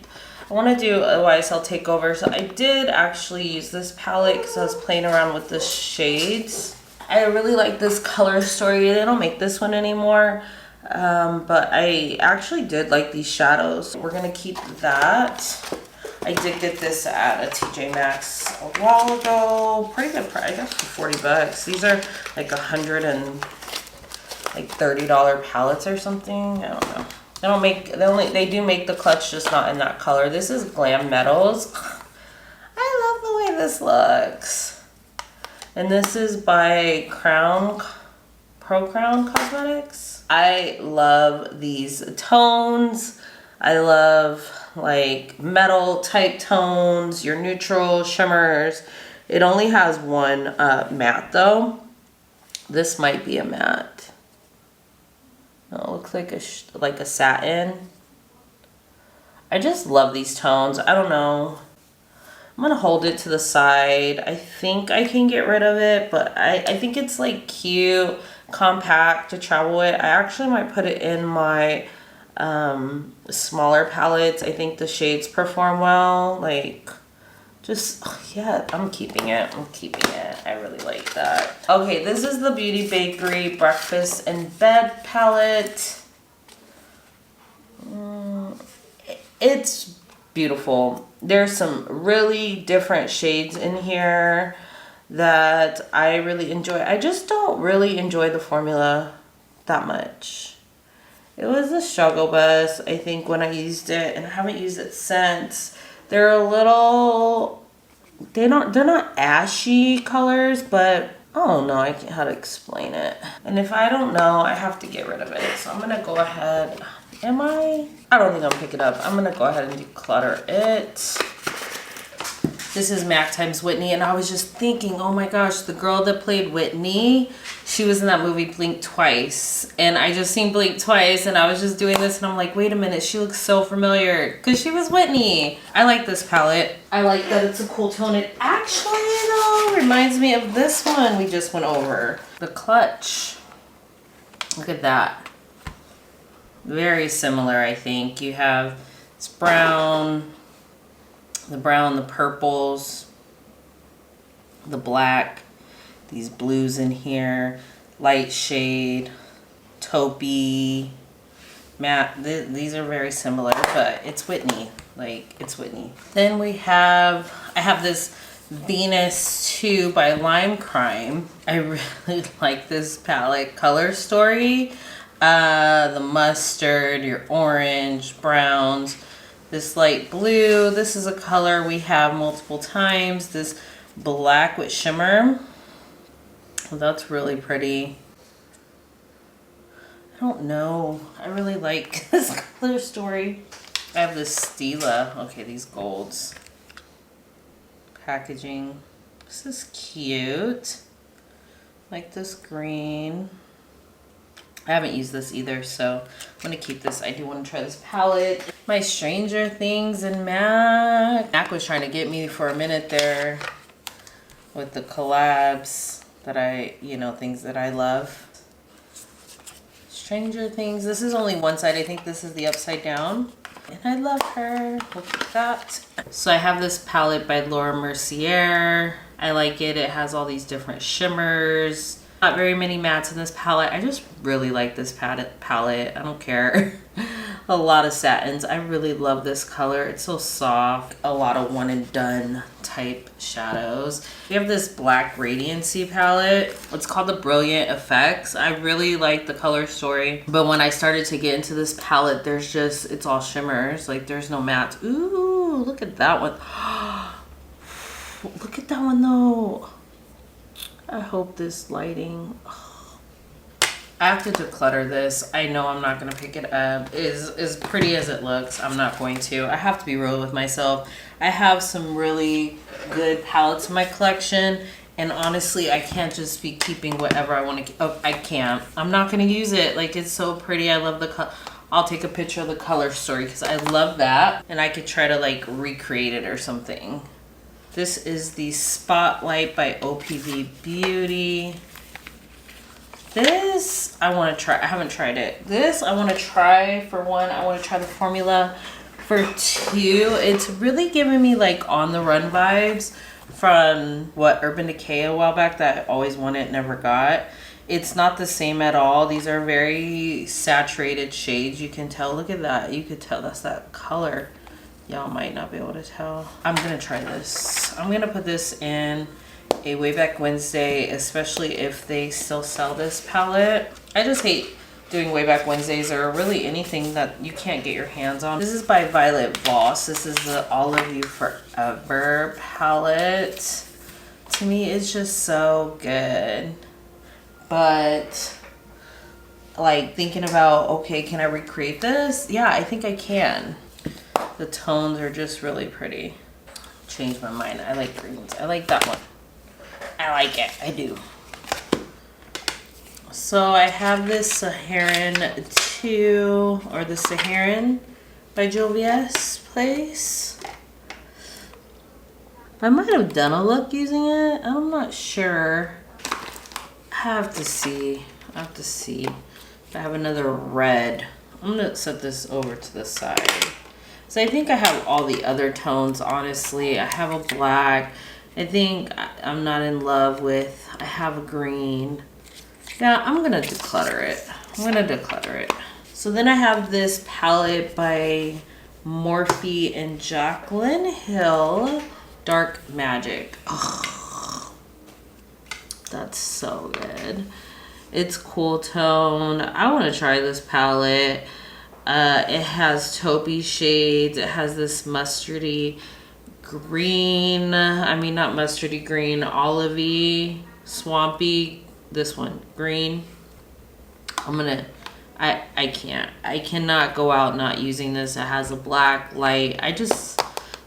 want to do a YSL takeover. So I did actually use this palette because I was playing around with the shades. I really like this color story. They don't make this one anymore. But I actually did like these shadows. We're going to keep that. I did get this at a TJ Maxx a while ago. Pretty good price. I got for 40 bucks. These are like $30 palettes or something. I don't know. They don't make, they do make the clutch, just not in that color. This is Glam Metals. I love the way this looks. And this is by Pro Crown Cosmetics. I love these tones. I love like metal type tones, your neutral shimmers. It only has one matte though. This might be a matte. Oh, it looks like a satin. I just love these tones. I don't know. I'm gonna hold it to the side. I think I can get rid of it, but I think it's like cute, compact to travel with. I actually might put it in my smaller palettes. I think the shades perform well. Like, just, yeah, I'm keeping it. I really like that. Okay, this is the Beauty Bakery Breakfast in Bed palette. It's beautiful. There's some really different shades in here that I really enjoy. I just don't really enjoy the formula that much. It was a struggle bus, I think, when I used it, and I haven't used it since. They're a little, they're not ashy colors, but I don't know how to explain it. And if I don't know, I have to get rid of it. So I'm gonna go ahead. I don't think I'll pick it up. I'm gonna go ahead and declutter it. This is Mac times Whitney, and I was just thinking, oh my gosh, the girl that played Whitney, she was in that movie Blink Twice, and I just seen Blink Twice, and I was just doing this, and I'm like, wait a minute, she looks so familiar, because she was Whitney. I like this palette. I like that it's a cool tone. It actually, though, reminds me of this one we just went over. The clutch. Look at that. Very similar, I think. You have this brown, the purples, the black, these blues in here, light shade, taupey, matte. These are very similar, but it's Whitney. Like, it's Whitney. Then I have this Venus 2 by Lime Crime. I really like this palette. Color Story. The mustard, your orange, browns, this light blue. This is a color we have multiple times. This black with shimmer. Well, that's really pretty. I don't know. I really like this Color Story. I have this Stila. Okay, these golds. Packaging. This is cute. Like this green. I haven't used this either, so I'm going to keep this. I do want to try this palette. My Stranger Things and Mac. Mac was trying to get me for a minute there with the collabs that things that I love. Stranger Things. This is only one side. I think this is the upside down. And I love her. Look at that. So I have this palette by Laura Mercier. I like it. It has all these different shimmers. Not very many mattes in this palette. I just really like this palette. I don't care. A lot of satins. I really love this color. It's so soft. A lot of one and done type shadows. We have this black Radiancy palette. It's called the Brilliant Effects. I really like the Color Story. But when I started to get into this palette, it's all shimmers. Like, there's no mattes. Ooh, look at that one. Look at that one though. I hope this lighting, I have to declutter this. I know I'm not gonna pick it up. As pretty as it looks, I'm not going to. I have to be real with myself. I have some really good palettes in my collection, and honestly, I can't just be keeping whatever I want to. Oh, I can't. I'm not gonna use it. Like, it's so pretty. I love the color. I'll take a picture of the color story because I love that, and I could try to like recreate it or something. This is the Spotlight by OPV Beauty. This I want to try. I haven't tried it. This I want to try. For one, I want to try the formula. For two, it's really giving me like On the Run vibes from what Urban Decay a while back that I always wanted, never got. It's not the same at all. These are very saturated shades. You can tell. Look at that. You could tell that's that color. Y'all might not be able to tell. I'm gonna try this. I'm gonna put this in a Way Back Wednesday, especially if they still sell this palette. I just hate doing Way Back Wednesdays or really anything that you can't get your hands on. This is by Violet Voss. This is the All of You Forever palette. To me, it's just so good. But like thinking about, okay, can I recreate this? Yeah, I think I can. The tones are just really pretty. Changed my mind. I like greens. I like that one. I like it. I do. So I have this Saharan 2, or the Saharan by Jovius Place. I might have done a look using it. I'm not sure. I have to see. I have to see. I have another red. I'm gonna set this over to the side. So I think I have all the other tones, honestly. I have a black. I think I'm not in love with, I have a green. Yeah, I'm gonna declutter it. I'm gonna declutter it. So then I have this palette by Morphe and Jaclyn Hill, Dark Magic. Oh, that's so good. It's cool tone. I wanna try this palette. It has taupey shades. It has this mustardy green. I mean, not mustardy green, olivey, swampy. This one, green. I can't. I cannot go out not using this. It has a black light.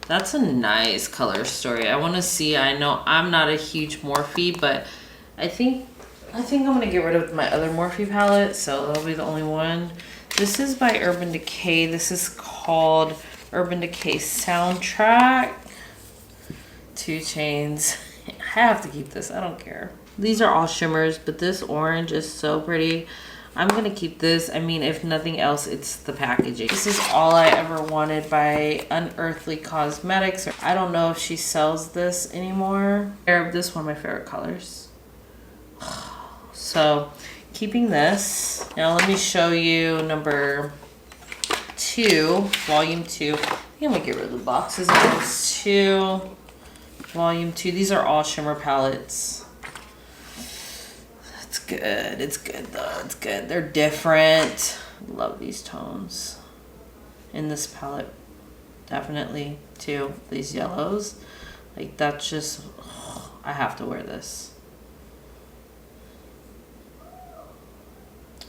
That's a nice color story. I want to see. I know I'm not a huge Morphe, but I think I'm gonna get rid of my other Morphe palette, so that'll be the only one. This is by Urban Decay. This is called Urban Decay Soundtrack. 2 Chains. I have to keep this. I don't care. These are all shimmers, but this orange is so pretty. I'm going to keep this. I mean, if nothing else, it's the packaging. This is All I Ever Wanted by Unearthly Cosmetics. I don't know if she sells this anymore. This is one of my favorite colors. So, keeping this. Now let me show you number 2, volume 2. I think I'm gonna get rid of the boxes of those 2. Volume 2. These are all shimmer palettes. It's good. It's good though. It's good. They're different. Love these tones. In this palette, definitely too. These yellows. Like that's just, I have to wear this.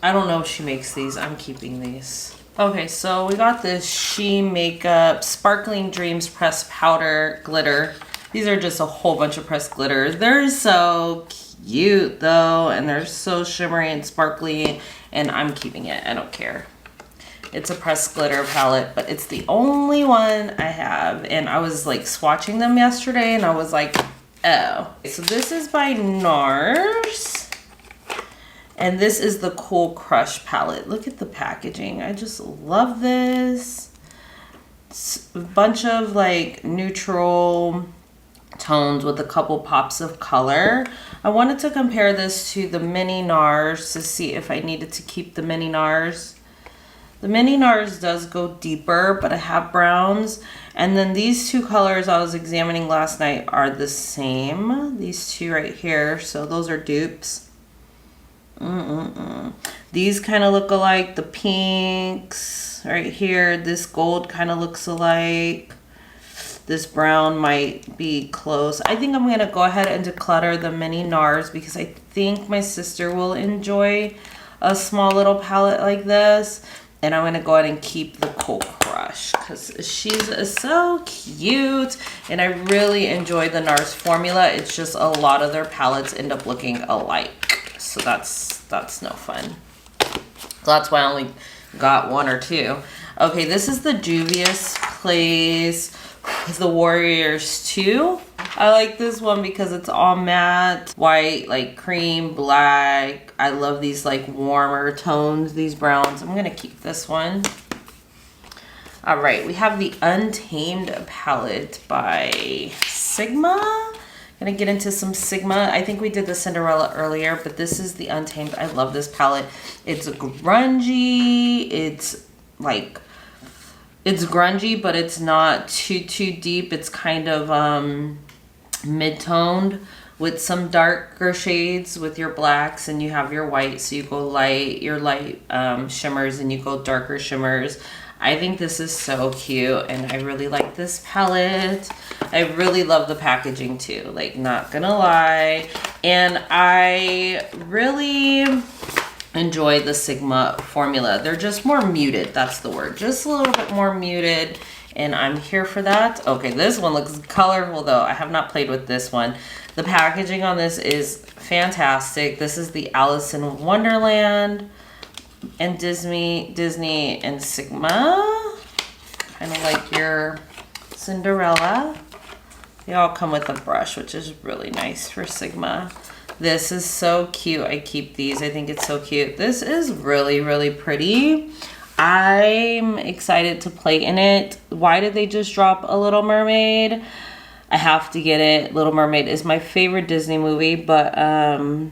I don't know if she makes these. I'm keeping these. Okay, so we got this She Makeup Sparkling Dreams Pressed Powder Glitter. These are just a whole bunch of pressed glitters. They're so cute though, and they're so shimmery and sparkly, and I'm keeping it. I don't care. It's a pressed glitter palette, but it's the only one I have. And I was like swatching them yesterday, and I was like, oh. So this is by NARS. And this is the Cool Crush palette. Look at the packaging. I just love this. It's a bunch of like neutral tones with a couple pops of color. I wanted to compare this to the Mini NARS to see if I needed to keep the Mini NARS. The Mini NARS does go deeper, but I have browns. And then these 2 colors I was examining last night are the same. These 2 right here. So those are dupes. These kind of look alike. The pinks right here, this gold kind of looks alike. This brown might be close. I think I'm gonna go ahead and declutter the mini NARS because I think my sister will enjoy a small little palette like this. And I'm gonna go ahead and keep the Cool Crush because she's so cute. And I really enjoy the NARS formula. It's just a lot of their palettes end up looking alike. So that's no fun. So that's why I only got 1 or 2. Okay, this is the Juvia's Place, the Warriors 2. I like this one because it's all matte, white, like cream, black. I love these like warmer tones, these browns. I'm gonna keep this one. All right, we have the Untamed palette by Sigma. Gonna get into some Sigma. I think we did the Cinderella earlier, but this is the Untamed. I love this palette. It's grungy. It's like, it's grungy, but it's not too deep. It's kind of mid-toned with some darker shades with your blacks, and you have your white, so you go light, your light shimmers, and you go darker shimmers. I think this is so cute, and I really like this palette. I really love the packaging too, like, not gonna lie. And I really enjoy the Sigma formula. They're just more muted, that's the word. Just a little bit more muted, and I'm here for that. Okay, this one looks colorful though. I have not played with this one. The packaging on this is fantastic. This is the Alice in Wonderland and Disney and Sigma. Kind of like your Cinderella. They all come with a brush, which is really nice for Sigma. This is so cute. I keep these. I think it's so cute. This is really pretty. I'm excited to play in it. Why did they just drop a Little Mermaid? I have to get it. Little Mermaid is my favorite Disney movie, but I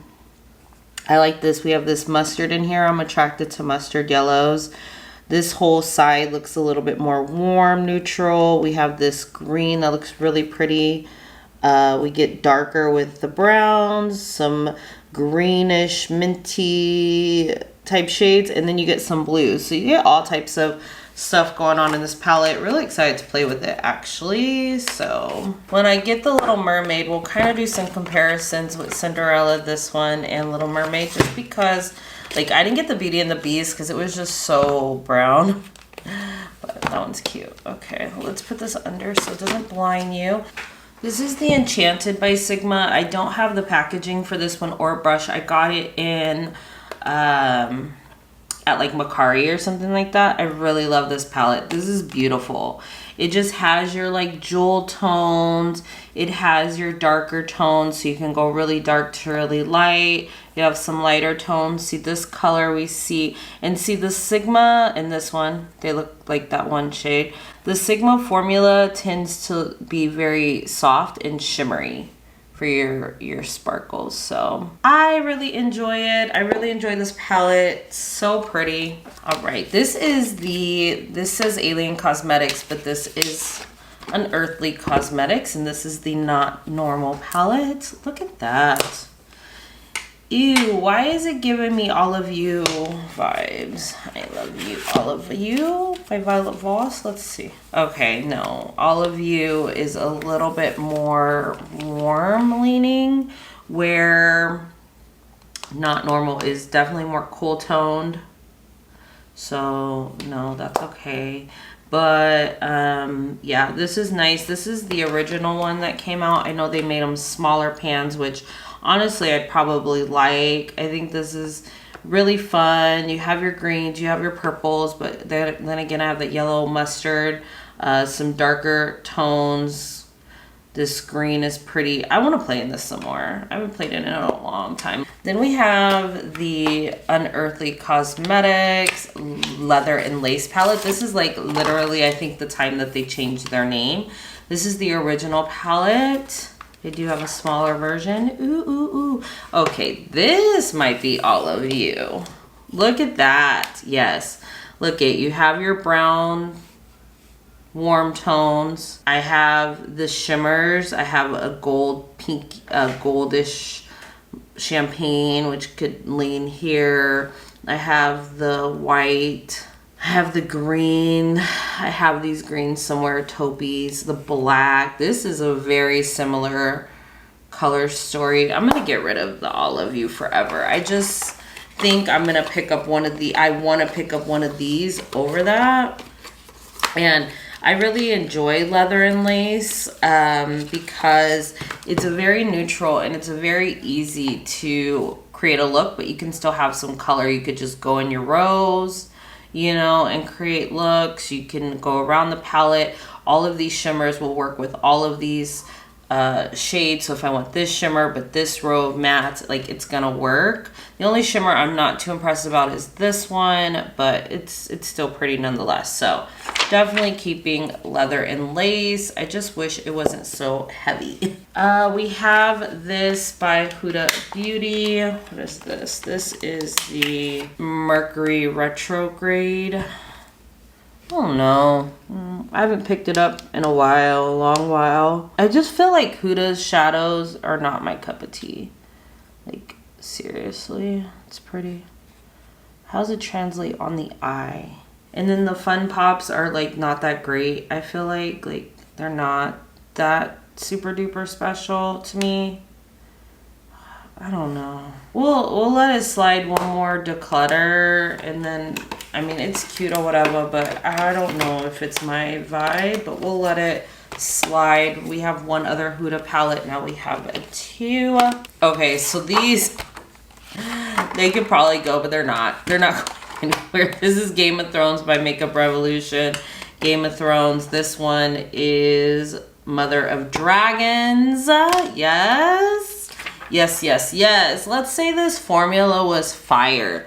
like this. We have this mustard in here. I'm attracted to mustard yellows. This whole side looks a little bit more warm, neutral. We have this green that looks really pretty. We get darker with the browns, some greenish, minty type shades, and then you get some blues. So you get all types of stuff going on in this palette. Really excited to play with it, actually. So when I get the Little Mermaid, we'll kind of do some comparisons with Cinderella, this one, and Little Mermaid, just because, like, I didn't get the Beauty and the Beast because it was just so brown. But that one's cute. Okay, let's put this under so it doesn't blind you. This is the Enchanted by Sigma. I don't have the packaging for this one or brush. I got it in at like Macari or something like that. I really love this palette. This is beautiful. It just has your like jewel tones. It has your darker tones, so you can go really dark to really light. You have some lighter tones. See this color we see, and see the Sigma and this one, they look like that one shade. The Sigma formula tends to be very soft and shimmery for your sparkles. So I really enjoy it. I really enjoy this palette. It's so pretty. All right, this says Alien Cosmetics, but this is Unearthly Cosmetics, and this is the Not Normal palette. Look at that. Ew, why is it giving me All of You vibes? I Love You, All of You by Violet Voss. Let's see. Okay, no. All of You is a little bit more warm leaning, where Not Normal is definitely more cool toned. So, no, that's okay. But, yeah, this is nice. This is the original one that came out. I know they made them smaller pans, which honestly I'd probably like. I think this is really fun. You have your greens, you have your purples, but then again I have that yellow mustard, some darker tones. This green is pretty. I want to play in this some more. I haven't played in it in a long time. Then we have the Unearthly Cosmetics Leather and Lace palette. This is like literally, I think, the time that they changed their name. This is the original palette. They do have a smaller version. Ooh, ooh, ooh. Okay, this might be All of You. Look at that. Yes. Look at, you have your brown warm tones. I have the shimmers. I have a gold, pink, goldish champagne, which could lean here. I have the white. I have the green. I have these greens somewhere, taupees, the black. This is a very similar color story. I'm gonna get rid of the all of you forever. I just think I'm gonna pick up one of the, I wanna pick up one of these over that. And I really enjoy leather and lace because it's a very neutral and it's a very easy to create a look, but you can still have some color. You could just go in your rows, you know, and create looks. You can go around the palette. All of these shimmers will work with all of these shades. So if I want this shimmer but this row of mattes, like, it's gonna work. The only shimmer I'm not too impressed about is this one, but it's still pretty nonetheless. So definitely keeping leather and lace. I just wish it wasn't so heavy. We have this by Huda Beauty. What is this? This is the Mercury Retrograde. Oh no, I haven't picked it up in a long while. I just feel like Huda's shadows are not my cup of tea. Like, seriously, it's pretty. How does it translate on the eye? And then the Fun Pops are like not that great. I feel like they're not that super duper special to me. I don't know. We'll let it slide. One more Declutter, and then, I mean, it's cute or whatever, but I don't know if it's my vibe, but we'll let it slide. We have one other Huda palette. Now we have two. Okay, so these, they could probably go, but they're not. They're not going anywhere. This is Game of Thrones by Makeup Revolution. Game of Thrones. This one is Mother of Dragons. Yes. Yes, yes, yes. Let's say this formula was fire.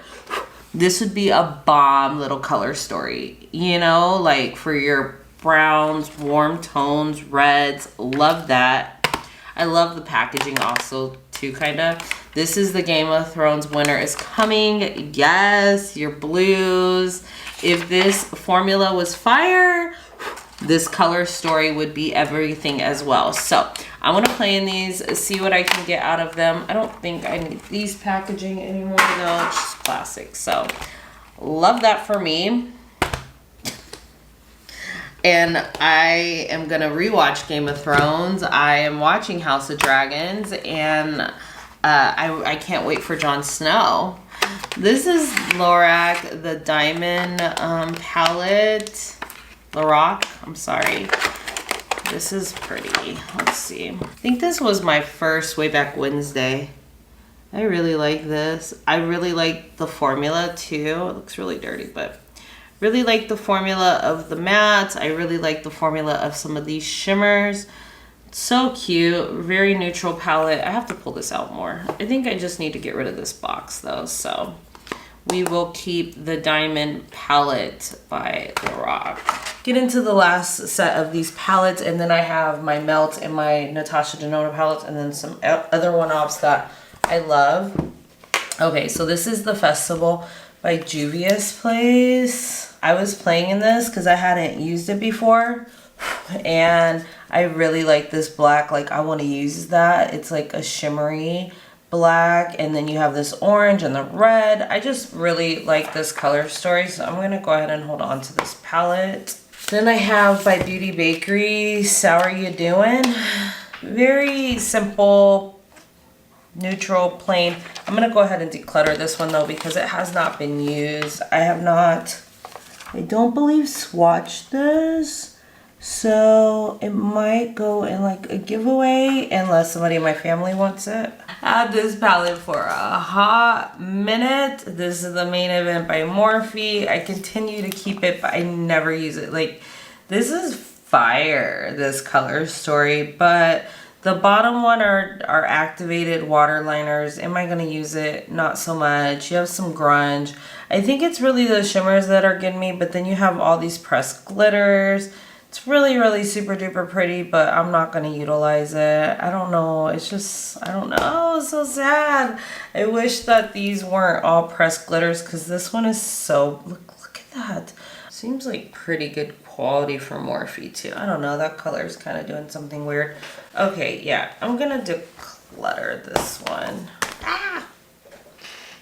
This would be a bomb little color story, you know, like for your browns, warm tones, reds. Love that. I love the packaging also too, kind of. This is the Game of Thrones Winter is Coming. Yes, your blues. If this formula was fire, this color story would be everything as well. So I'm gonna play in these, see what I can get out of them. I don't think I need these packaging anymore though. It's just plastic. So love that for me. And I am gonna rewatch Game of Thrones. I am watching House of Dragons, and I can't wait for Jon Snow. This is Lorac, the Diamond palette. Lorac, I'm sorry. This is pretty. Let's see. I think this was my first way back Wednesday. I really like this. I really like the formula too. It looks really dirty, but really like the formula of the mattes. I really like the formula of some of these shimmers. It's so cute. Very neutral palette. I have to pull this out more. I think I just need to get rid of this box though, so we will keep the Diamond palette by Lorac. Get into the last set of these palettes, and then I have my Melt and my Natasha Denona palettes, and then some other one-offs that I love. Okay, so this is the Festival by Juvia's Place. I was playing in this because I hadn't used it before, and I really like this black. Like, I want to use that. It's like a shimmery black, and then you have this orange and the red. I just really like this color story, so I'm gonna go ahead and hold on to this palette. Then I have by Beauty Bakery, Sour You Doing. Very simple, neutral, plain. I'm gonna go ahead and declutter this one though because it has not been used. I don't believe swatched this, so it might go in like a giveaway unless somebody in my family wants it. I had this palette for a hot minute. This is the Main Event by Morphe. I continue to keep it, but I never use it. Like, this is fire, this color story, but the bottom one are activated waterliners. Am I gonna use it? Not so much. You have some grunge. I think it's really the shimmers that are getting me, but then you have all these pressed glitters. It's really, really super duper pretty, but I'm not going to utilize it. I don't know. It's just, I don't know. It's so sad. I wish that these weren't all pressed glitters because this one is so, look at that. Seems like pretty good quality for Morphe too. I don't know. That color is kind of doing something weird. Okay, yeah. I'm going to declutter this one.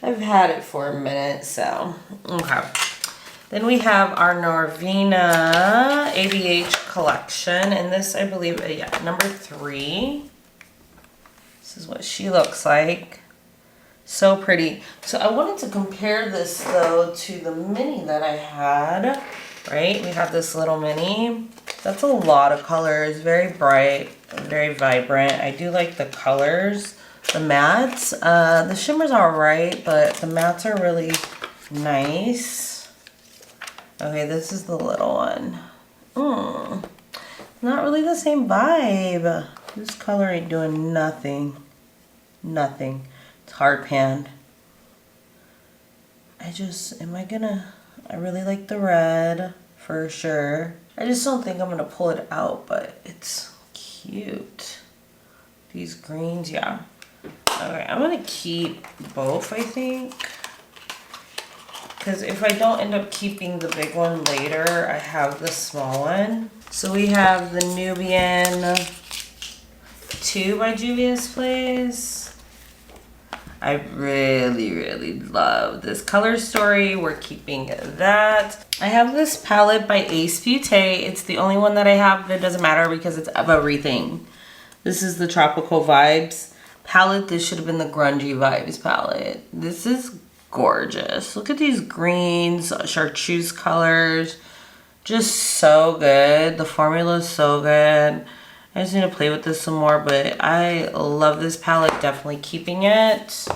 I've had it for a minute, so, okay. Then we have our Norvina ABH collection, and this I believe, yeah, number 3. This is what she looks like. So pretty. So I wanted to compare this though to the mini that I had, right? We have this little mini. That's a lot of colors, very bright, very vibrant. I do like the colors, the mattes. The shimmers are alright, but the mattes are really nice. Okay, this is the little one. Not really the same vibe. This color ain't doing nothing. Nothing. It's hard panned. I really like the red for sure. I just don't think I'm gonna pull it out, but it's cute. These greens, yeah. Okay, I'm gonna keep both, I think. Because if I don't end up keeping the big one later, I have the small one. So we have the Nubian 2 by Juvia's Place. I really love this color story. We're keeping that. I have this palette by Ace Beauté. It's the only one that I have, but it doesn't matter because it's of everything. This is the Tropical Vibes palette. This should have been the Grungy Vibes palette. This is gorgeous. Look at these greens, chartreuse colors. Just so good. The formula is so good. I just need to play with this some more, but I love this palette. Definitely keeping it.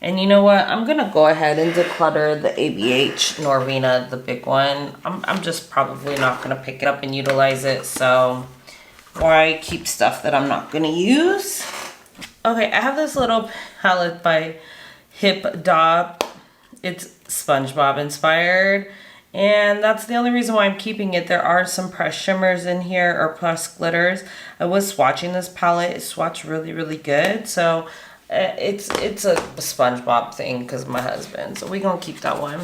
And you know what? I'm going to go ahead and declutter the ABH Norvina, the big one. I'm just probably not going to pick it up and utilize it. So why keep stuff that I'm not going to use? Okay, I have this little palette by Hip Dop. It's SpongeBob inspired. And that's the only reason why I'm keeping it. There are some pressed shimmers in here, or pressed glitters. I was swatching this palette. It swatched really good. So it's a SpongeBob thing because of my husband. So we're going to keep that one.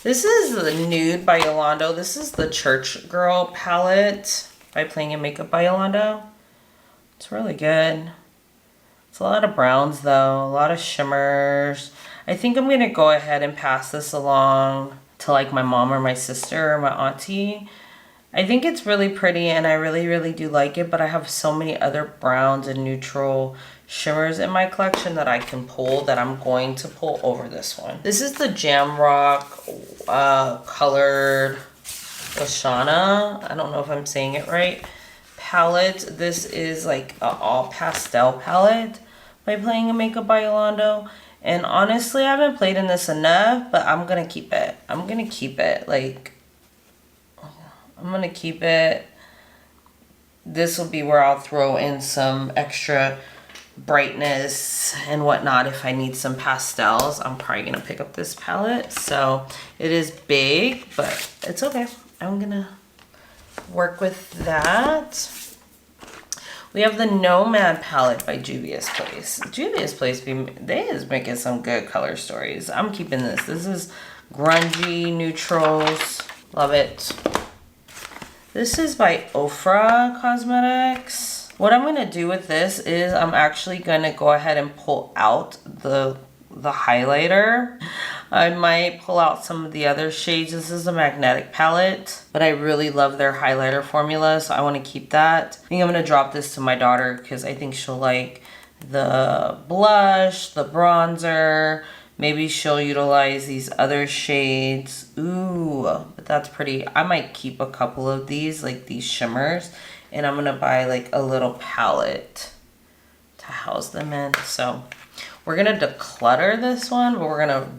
This is the Nude by Yolando. This is the Church Girl palette by Playing in Makeup by Yolando. It's really good. It's a lot of browns though. A lot of shimmers. I think I'm going to go ahead and pass this along to like my mom or my sister or my auntie. I think it's really pretty and I really do like it, but I have so many other browns and neutral shimmers in my collection that I can pull, that I'm going to pull over this one. This is the Jamrock colored Oshana. I don't know if I'm saying it right. Palette. This is like an all pastel palette by Playing in Makeup by Yolando. And honestly, I haven't played in this enough, but I'm going to keep it. I'm going to keep it. Like, I'm going to keep it. This will be where I'll throw in some extra brightness and whatnot if I need some pastels. I'm probably going to pick up this palette. So, it is big, but it's okay. I'm going to work with that. We have the Nomad palette by Juvia's Place. Juvia's Place, they is making some good color stories. I'm keeping this. This is grungy neutrals. Love it. This is by Ofra Cosmetics. What I'm going to do with this is I'm actually going to go ahead and pull out the highlighter. I might pull out some of the other shades. This is a magnetic palette, but I really love their highlighter formula, so I want to keep that. I think I'm going to drop this to my daughter because I think she'll like the blush, the bronzer. Maybe she'll utilize these other shades. Ooh, but that's pretty. I might keep a couple of these, like these shimmers, and I'm going to buy like a little palette to house them in. So we're going to declutter this one, but we're going to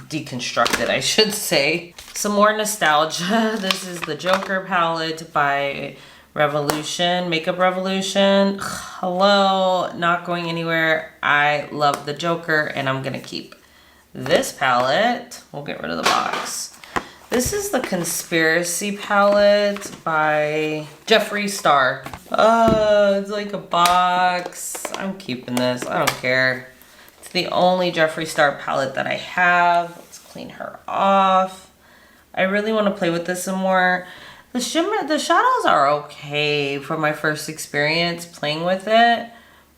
deconstruct it, I should say. Some more nostalgia. This is the Joker palette by Revolution, Makeup Revolution. Hello, not going anywhere. I love the Joker, and I'm going to keep this palette. We'll get rid of the box. This is the Conspiracy palette by Jeffree Star. Oh, it's like a box. I'm keeping this. I don't care. The only Jeffree Star palette that I have. Let's clean her off. I really want to play with this some more. The shadows are okay for my first experience playing with it,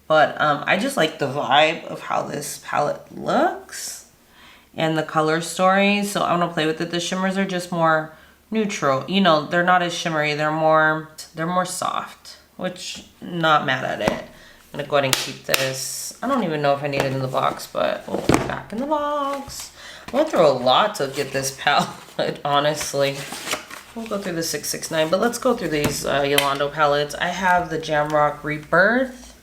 but I just like the vibe of how this palette looks. and the color story. So I'm gonna play with it. The shimmers are just more neutral. You know, they're not as shimmery. They're more soft, which not mad at it. I'm gonna go ahead and keep this. I don't even know if I need it in the box, but we'll put it back in the box. I went through a lot to get this palette, honestly. We'll go through the 669, but let's go through these Yolando palettes. I have the Jamrock Rebirth.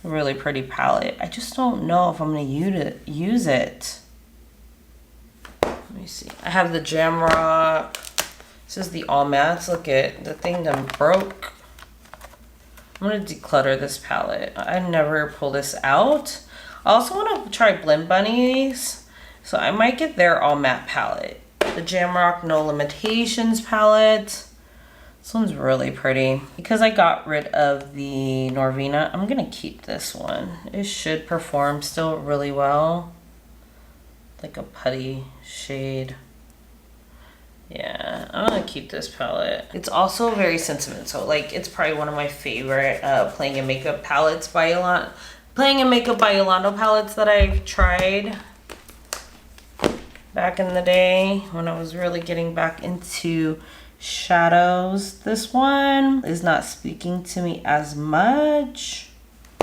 A really pretty palette. I just don't know if I'm gonna use it. Let me see. I have the Jamrock. This is the all mattes. Look at the thing done broke. I'm gonna declutter this palette. I never pull this out. I also want to try Blend Bunnies, so I might get their all matte palette. The Jamrock No Limitations palette. This one's really pretty. Because I got rid of the Norvina, I'm gonna keep this one. It should perform still really well. Like a putty shade. Yeah, I'm gonna keep this palette. It's also very sentimental. Like, it's probably one of my favorite playing and makeup palettes by Yolando. Playing and makeup by Yolando palettes that I've tried back in the day when I was really getting back into shadows. This one is not speaking to me as much.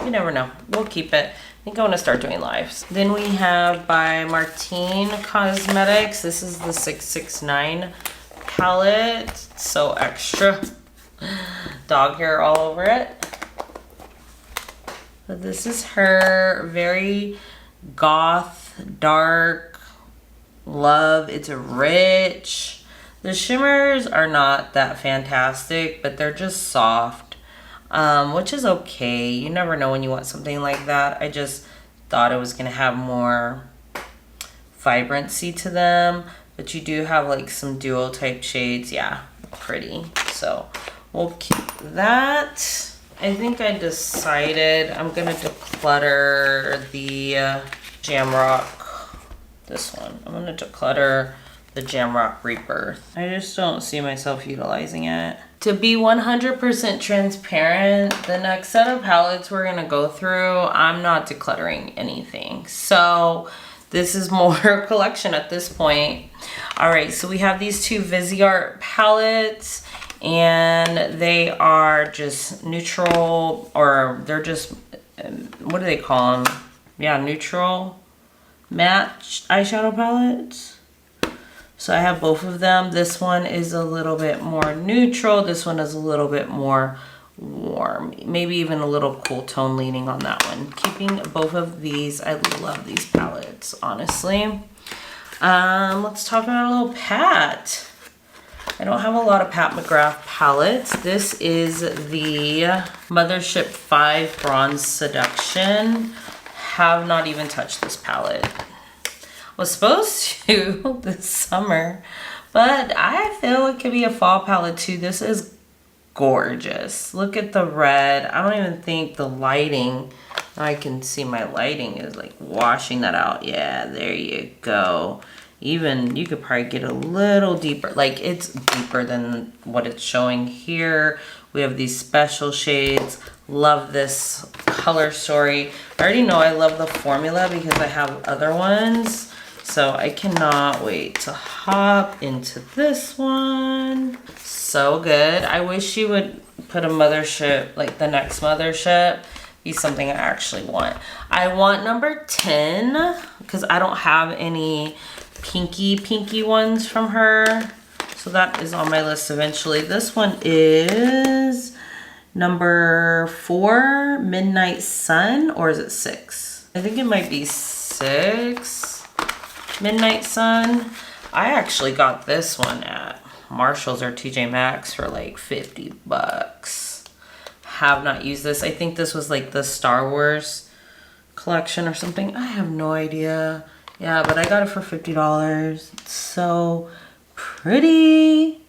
You never know. We'll keep it. I think I want to start doing lives. Then we have by Martine Cosmetics. This is the 669 palette. So extra. Dog hair all over it. But this is her very goth, dark love. It's rich. The shimmers are not that fantastic, but they're just soft. Which is okay. You never know when you want something like that. I just thought it was gonna have more vibrancy to them, but you do have like some dual type shades. Yeah, pretty. So we'll keep that. I think I decided I'm gonna declutter the Jamrock. This one. I'm gonna declutter the Jamrock Rebirth. I just don't see myself utilizing it. To be 100% transparent, the next set of palettes we're gonna go through, I'm not decluttering anything. So this is more collection at this point. All right, so we have these two Viseart palettes, and they are just neutral, or they're just, what do they call them? Yeah, neutral matte eyeshadow palettes. So I have both of them. This one is a little bit more neutral. This one is a little bit more warm. Maybe even a little cool tone leaning on that one. Keeping both of these. I love these palettes, honestly. Let's talk about a little Pat. I don't have a lot of Pat McGrath palettes. This is the Mothership 5 Bronze Seduction. Have not even touched this palette. Was supposed to this summer, but I feel it could be a fall palette too. This is gorgeous. Look at the red. I don't even think the lighting, I can see my lighting is like washing that out. Yeah, there you go. Even you could probably get a little deeper. Like, it's deeper than what it's showing here. We have these special shades. Love this color story. I already know I love the formula because I have other ones. So I cannot wait to hop into this one. So good. I wish you would put a Mothership, like the next Mothership, be something I actually want. I want number 10 because I don't have any pinky ones from her. So that is on my list eventually. This one is number 4, Midnight Sun, or is it 6? I think it might be 6. Midnight Sun. I actually got this one at Marshall's or TJ Maxx for like 50 bucks. Have not used this. I think this was like the Star Wars collection or something. I have no idea. Yeah, but I got it for $50. It's so pretty.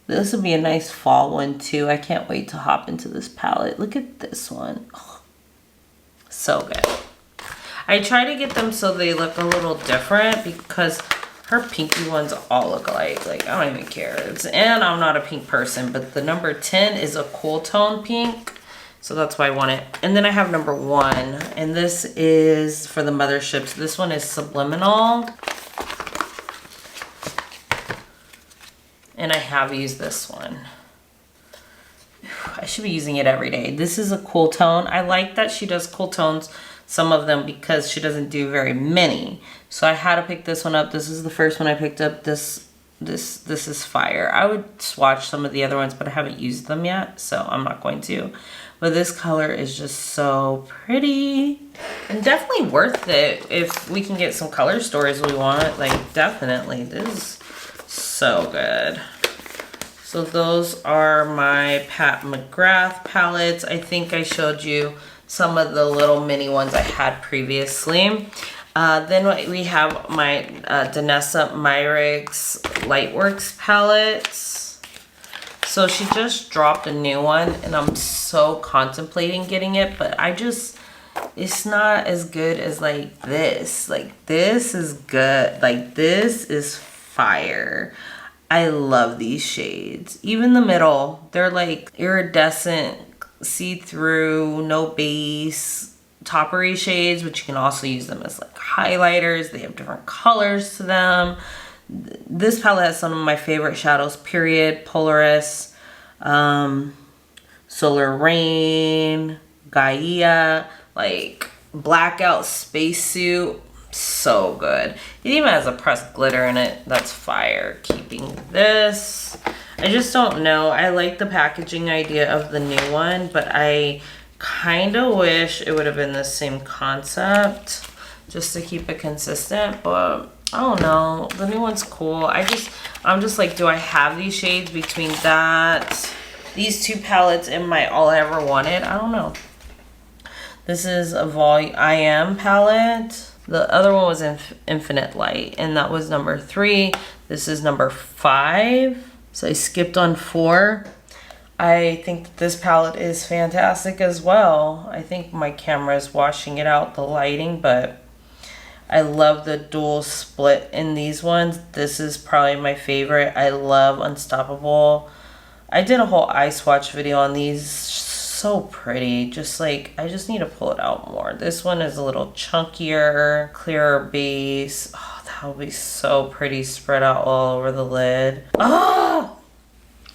This would be a nice fall one too. I can't wait to hop into this palette. Look at this one. Oh, so good. I try to get them so they look a little different because her pinky ones all look alike. Like, I don't even care. And I'm not a pink person, but the number 10 is a cool tone pink. So that's why I want it. And then I have number 1, and this is for the Motherships. This one is Subliminal. And I have used this one. I should be using it every day. This is a cool tone. I like that she does cool tones, some of them, because she doesn't do very many. So I had to pick this one up. This is the first one I picked up. This is fire. I would swatch some of the other ones, but I haven't used them yet, so I'm not going to. But this color is just so pretty and definitely worth it if we can get some color stories we want. Like, definitely. This is so good. So those are my Pat McGrath palettes. I think I showed you some of the little mini ones I had previously. Then we have my Danessa Myricks Lightworks palettes. So she just dropped a new one and I'm so contemplating getting it, but it's not as good as like this. Like, this is good. Like, this is fire. I love these shades. Even the middle, they're like iridescent, see-through, no base, toppery shades, but you can also use them as like highlighters. They have different colors to them. This palette has some of my favorite shadows, period. Polaris, Solar Rain, Gaia, like Blackout Spacesuit. So good. It even has a pressed glitter in it. That's fire. Keeping this. I just don't know. I like the packaging idea of the new one, but I kind of wish it would have been the same concept just to keep it consistent, but I don't know. The new one's cool. I'm just like, do I have these shades between these two palettes and my All I Ever Wanted? I don't know. This is a I Am palette. The other one was Infinite Light, and that was number 3. This is number 5. So I skipped on 4. I think that this palette is fantastic as well. I think my camera is washing it out, the lighting, but I love the dual split in these ones. This is probably my favorite. I love Unstoppable. I did a whole eye swatch video on these. So pretty. Just like, I just need to pull it out more. This one is a little chunkier, clearer base. Oh, that would be so pretty spread out all over the lid. Oh,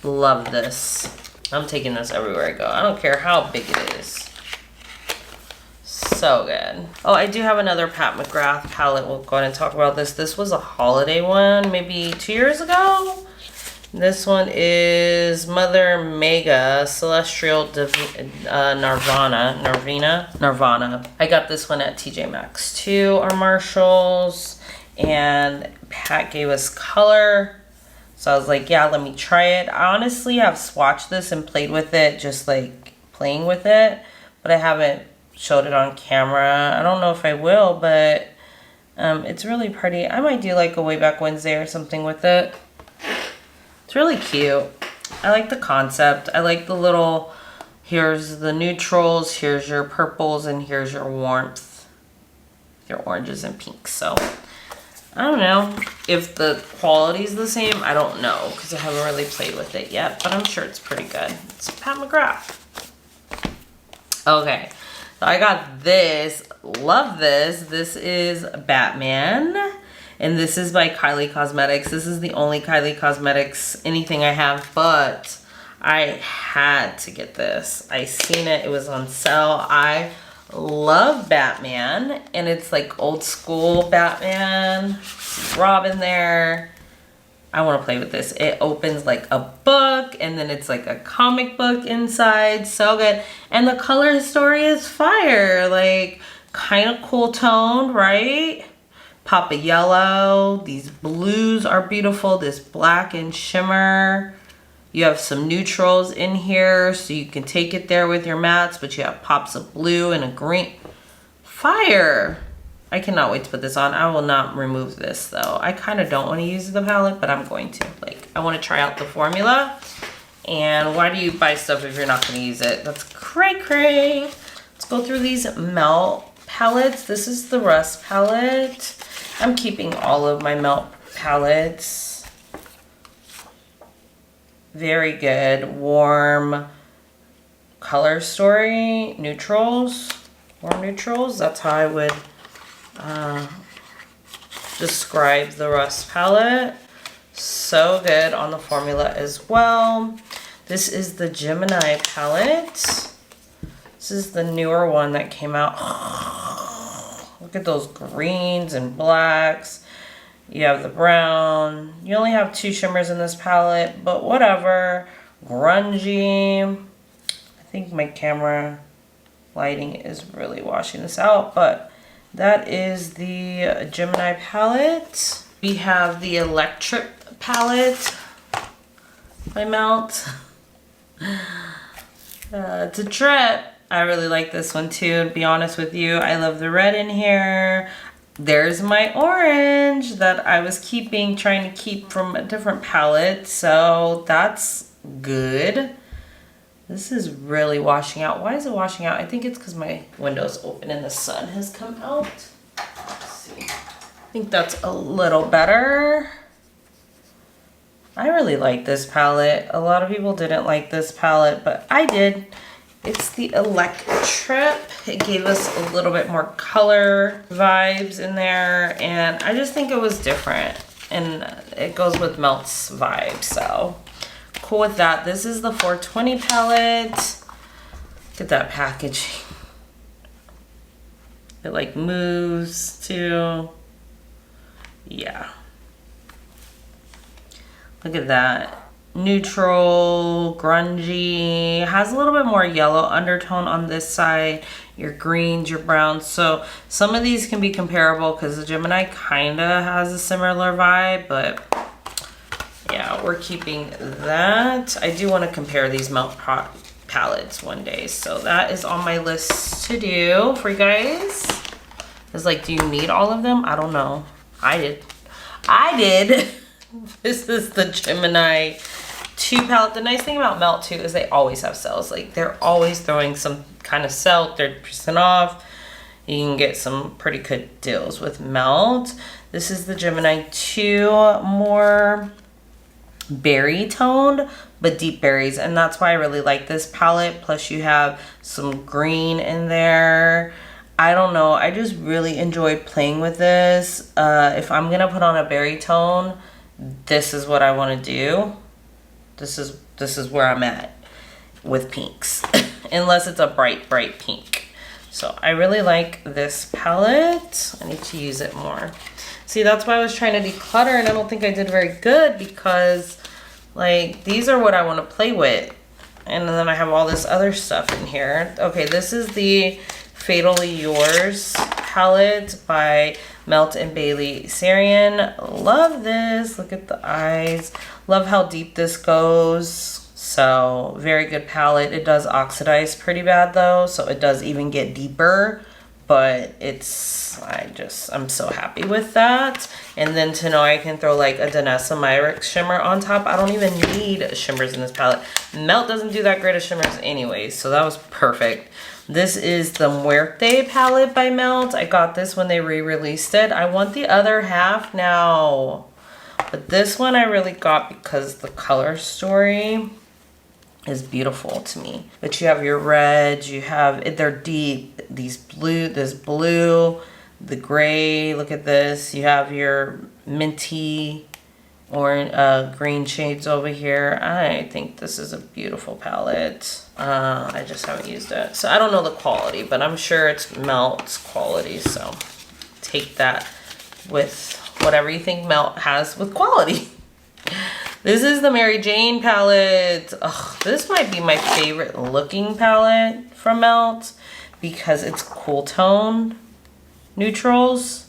love this. I'm taking this everywhere I go. I don't care how big it is. So good. Oh, I do have another Pat McGrath palette. We'll go ahead and talk about this. This was a holiday one, maybe 2 years ago. This one is Mother Mega Celestial Nirvana. I got this one at TJ Maxx too, or Marshalls, and Pat gave us color. So I was like, yeah, let me try it. I honestly have swatched this and played with it, just like playing with it, but I haven't showed it on camera. I don't know if I will, but it's really pretty. I might do like a Way Back Wednesday or something with it. It's really cute. I like the concept. I like the little, here's the neutrals, here's your purples, and here's your warmth, your oranges and pinks. So I don't know if the quality's the same. I don't know because I haven't really played with it yet, but I'm sure it's pretty good. It's Pat McGrath. Okay, so I got this. Love this. This is Batman. And this is by Kylie Cosmetics. This is the only Kylie Cosmetics anything I have, but I had to get this. I seen it. It was on sale. I love Batman, and it's like old school Batman. Robin there. I want to play with this. It opens like a book, and then it's like a comic book inside. So good. And the color story is fire. Like, kind of cool toned, right? Pop of yellow. These blues are beautiful. This black and shimmer. You have some neutrals in here, so you can take it there with your mattes, but you have pops of blue and a green. Fire. I cannot wait to put this on. I will not remove this though. I kind of don't want to use the palette, but I'm going to. Like, I want to try out the formula. And why do you buy stuff if you're not going to use it? That's cray cray. Let's go through these melt palettes. This is the Rust palette. I'm keeping all of my melt palettes. Very good. Warm color story. Neutrals. Warm neutrals. That's how I would describe the Rust palette. So good on the formula as well. This is the Gemini palette. This is the newer one that came out. Look at those greens and blacks. You have the brown. You only have 2 shimmers in this palette, but whatever. Grungy. I think my camera lighting is really washing this out, but that is the Gemini palette. We have the Electric palette by Melt. It's a trip. I really like this one too, to be honest with you. I love the red in here. There's my orange that I was trying to keep from a different palette, so that's good. This is really washing out. Why is it washing out? I think it's because my window's open and the sun has come out. Let's see. I think that's a little better. I really like this palette. A lot of people didn't like this palette, but I did. It's the Electric. It gave us a little bit more color vibes in there, and I just think it was different, and it goes with Melt's vibe, so cool with that. This is the 420 palette. Look at that packaging. It like moves too. Yeah. Look at that. Neutral, grungy, has a little bit more yellow undertone on this side, your greens, your browns. So some of these can be comparable because the Gemini kind of has a similar vibe, but yeah, we're keeping that. I do want to compare these Melt palettes one day, so that is on my list to do for you guys. It's like, do you need all of them? I don't know. I did. This is the Gemini 2 palette. The nice thing about Melt too is they always have sales. Like, they're always throwing some kind of sale, 30% off. You can get some pretty good deals with Melt. This is the Gemini 2, more berry toned, but deep berries. And that's why I really like this palette. Plus you have some green in there. I don't know. I just really enjoyed playing with this. If I'm going to put on a berry tone, this is what I want to do. This is where I'm at with pinks, unless it's a bright pink. So I really like this palette. I need to use it more. See, that's why I was trying to declutter, and I don't think I did very good because, like, these are what I want to play with, and then I have all this other stuff in here. Okay, this is the Fatally Yours palette by Melt and Bailey Sarian. Love this. Look at the eyes. Love how deep this goes. So very good palette. It does oxidize pretty bad though, so it does even get deeper, but I'm so happy with that. And then to know I can throw like a Danessa Myricks shimmer on top. I don't even need shimmers in this palette. Melt doesn't do that great of shimmers anyway, so that was perfect. This is the Muerte palette by Melt. I got this when they re-released it. I want the other half now. But this one I really got because the color story is beautiful to me. But you have your reds, they're deep, this blue, the gray, look at this. You have your minty or green shades over here. I think this is a beautiful palette. I just haven't used it, so I don't know the quality, but I'm sure it's Melt's quality, so take that with whatever you think Melt has with quality. This is the Mary Jane palette. Ugh, this might be my favorite looking palette from Melt because it's cool tone neutrals.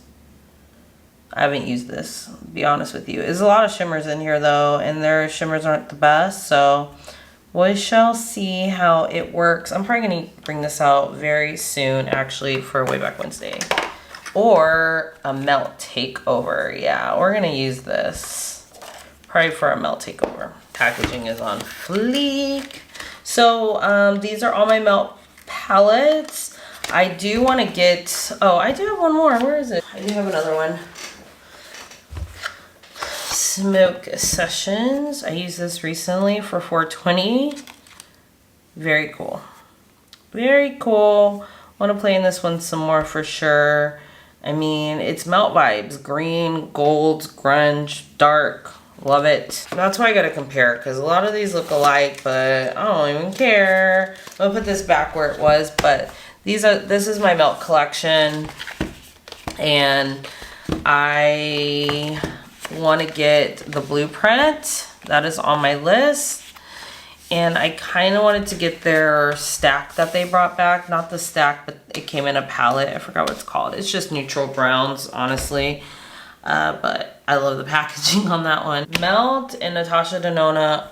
I haven't used this, to be honest with you. There's a lot of shimmers in here though, and their shimmers aren't the best, so we shall see how it works. I'm probably gonna bring this out very soon, actually, for Way Back Wednesday. Or a Melt takeover. Yeah, we're gonna use this probably for a Melt takeover. Packaging is on fleek. So these are all my Melt palettes. I do want to get, oh, I do have one more. Where is it? I do have another one. Smoke Sessions. I used this recently for 420. Very cool. Very cool. Want to play in this one some more for sure. I mean, it's Melt vibes. Green, gold, grunge, dark. Love it. That's why I gotta compare, because a lot of these look alike, but I don't even care. I'll put this back where it was, but this is my Melt collection, and I want to get the blueprint. That is on my list. And I kind of wanted to get their stack that they brought back. Not the stack, but it came in a palette. I forgot what it's called. It's just neutral browns, honestly. But I love the packaging on that one. Melt and Natasha Denona,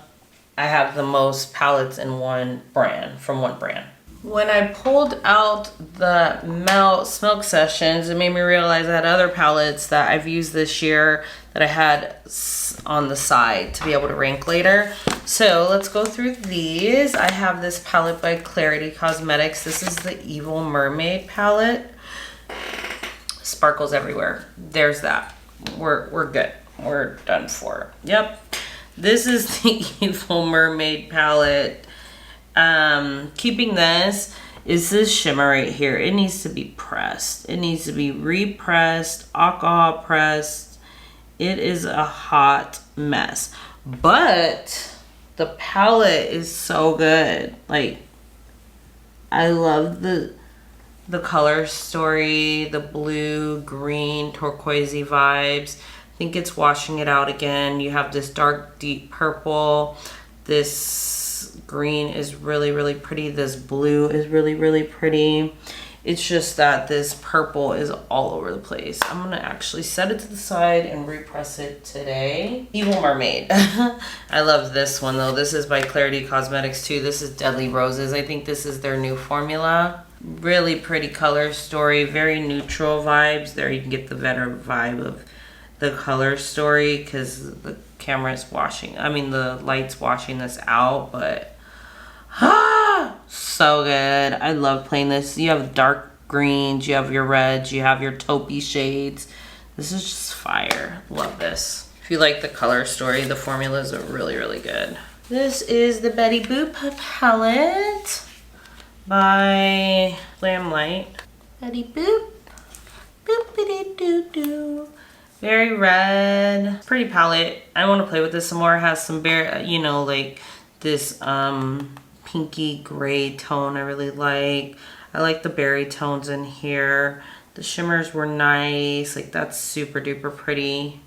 I have the most palettes in one brand, from one brand. When I pulled out the Melt Smoke Sessions, it made me realize I had other palettes that I've used this year that I had on the side to be able to rank later. So let's go through these. I have this palette by Clarity Cosmetics. This is the Evil Mermaid palette. Sparkles everywhere. There's that. We're good. We're done for. Yep. This is the Evil Mermaid palette. Keeping this is this shimmer right here. It needs to be pressed. It needs to be repressed, alcohol pressed. It is a hot mess, but the palette is so good. Like, I love the color story, the blue, green, turquoisey vibes. I think it's washing it out again. You have this dark, deep purple. This green is really, really pretty. This blue is really, really pretty. It's just that this purple is all over the place. I'm gonna actually set it to the side and repress it today. Evil Mermaid. I love this one though. This is by Clarity Cosmetics too. This is Deadly Roses. I think this is their new formula. Really pretty color story, very neutral vibes. There you can get the better vibe of the color story because the camera is washing, the light's washing this out, but so good. I love playing this. You have dark greens, you have your reds, you have your taupey shades. This is just fire. Love this. If you like the color story, the formulas are really, really good. This is the Betty Boop palette by Lamplight. Betty Boop. Boop-a-dee-doo-doo. Very red. Pretty palette. I want to play with this some more. It has some like this pinky gray tone I really like. I like the berry tones in here. The shimmers were nice. Like, that's super duper pretty.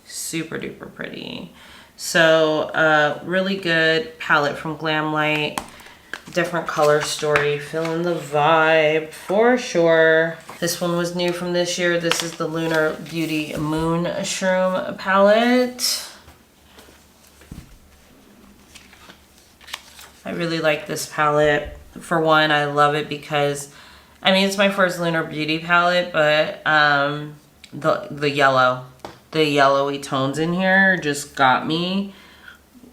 Super duper pretty. So really good palette from Glamlight. Different color story, feeling the vibe for sure. This one was new from this year. This is the Lunar Beauty Moon Shroom palette. I really like this palette. For one, I love it because, it's my first Lunar Beauty palette, but the yellowy tones in here just got me.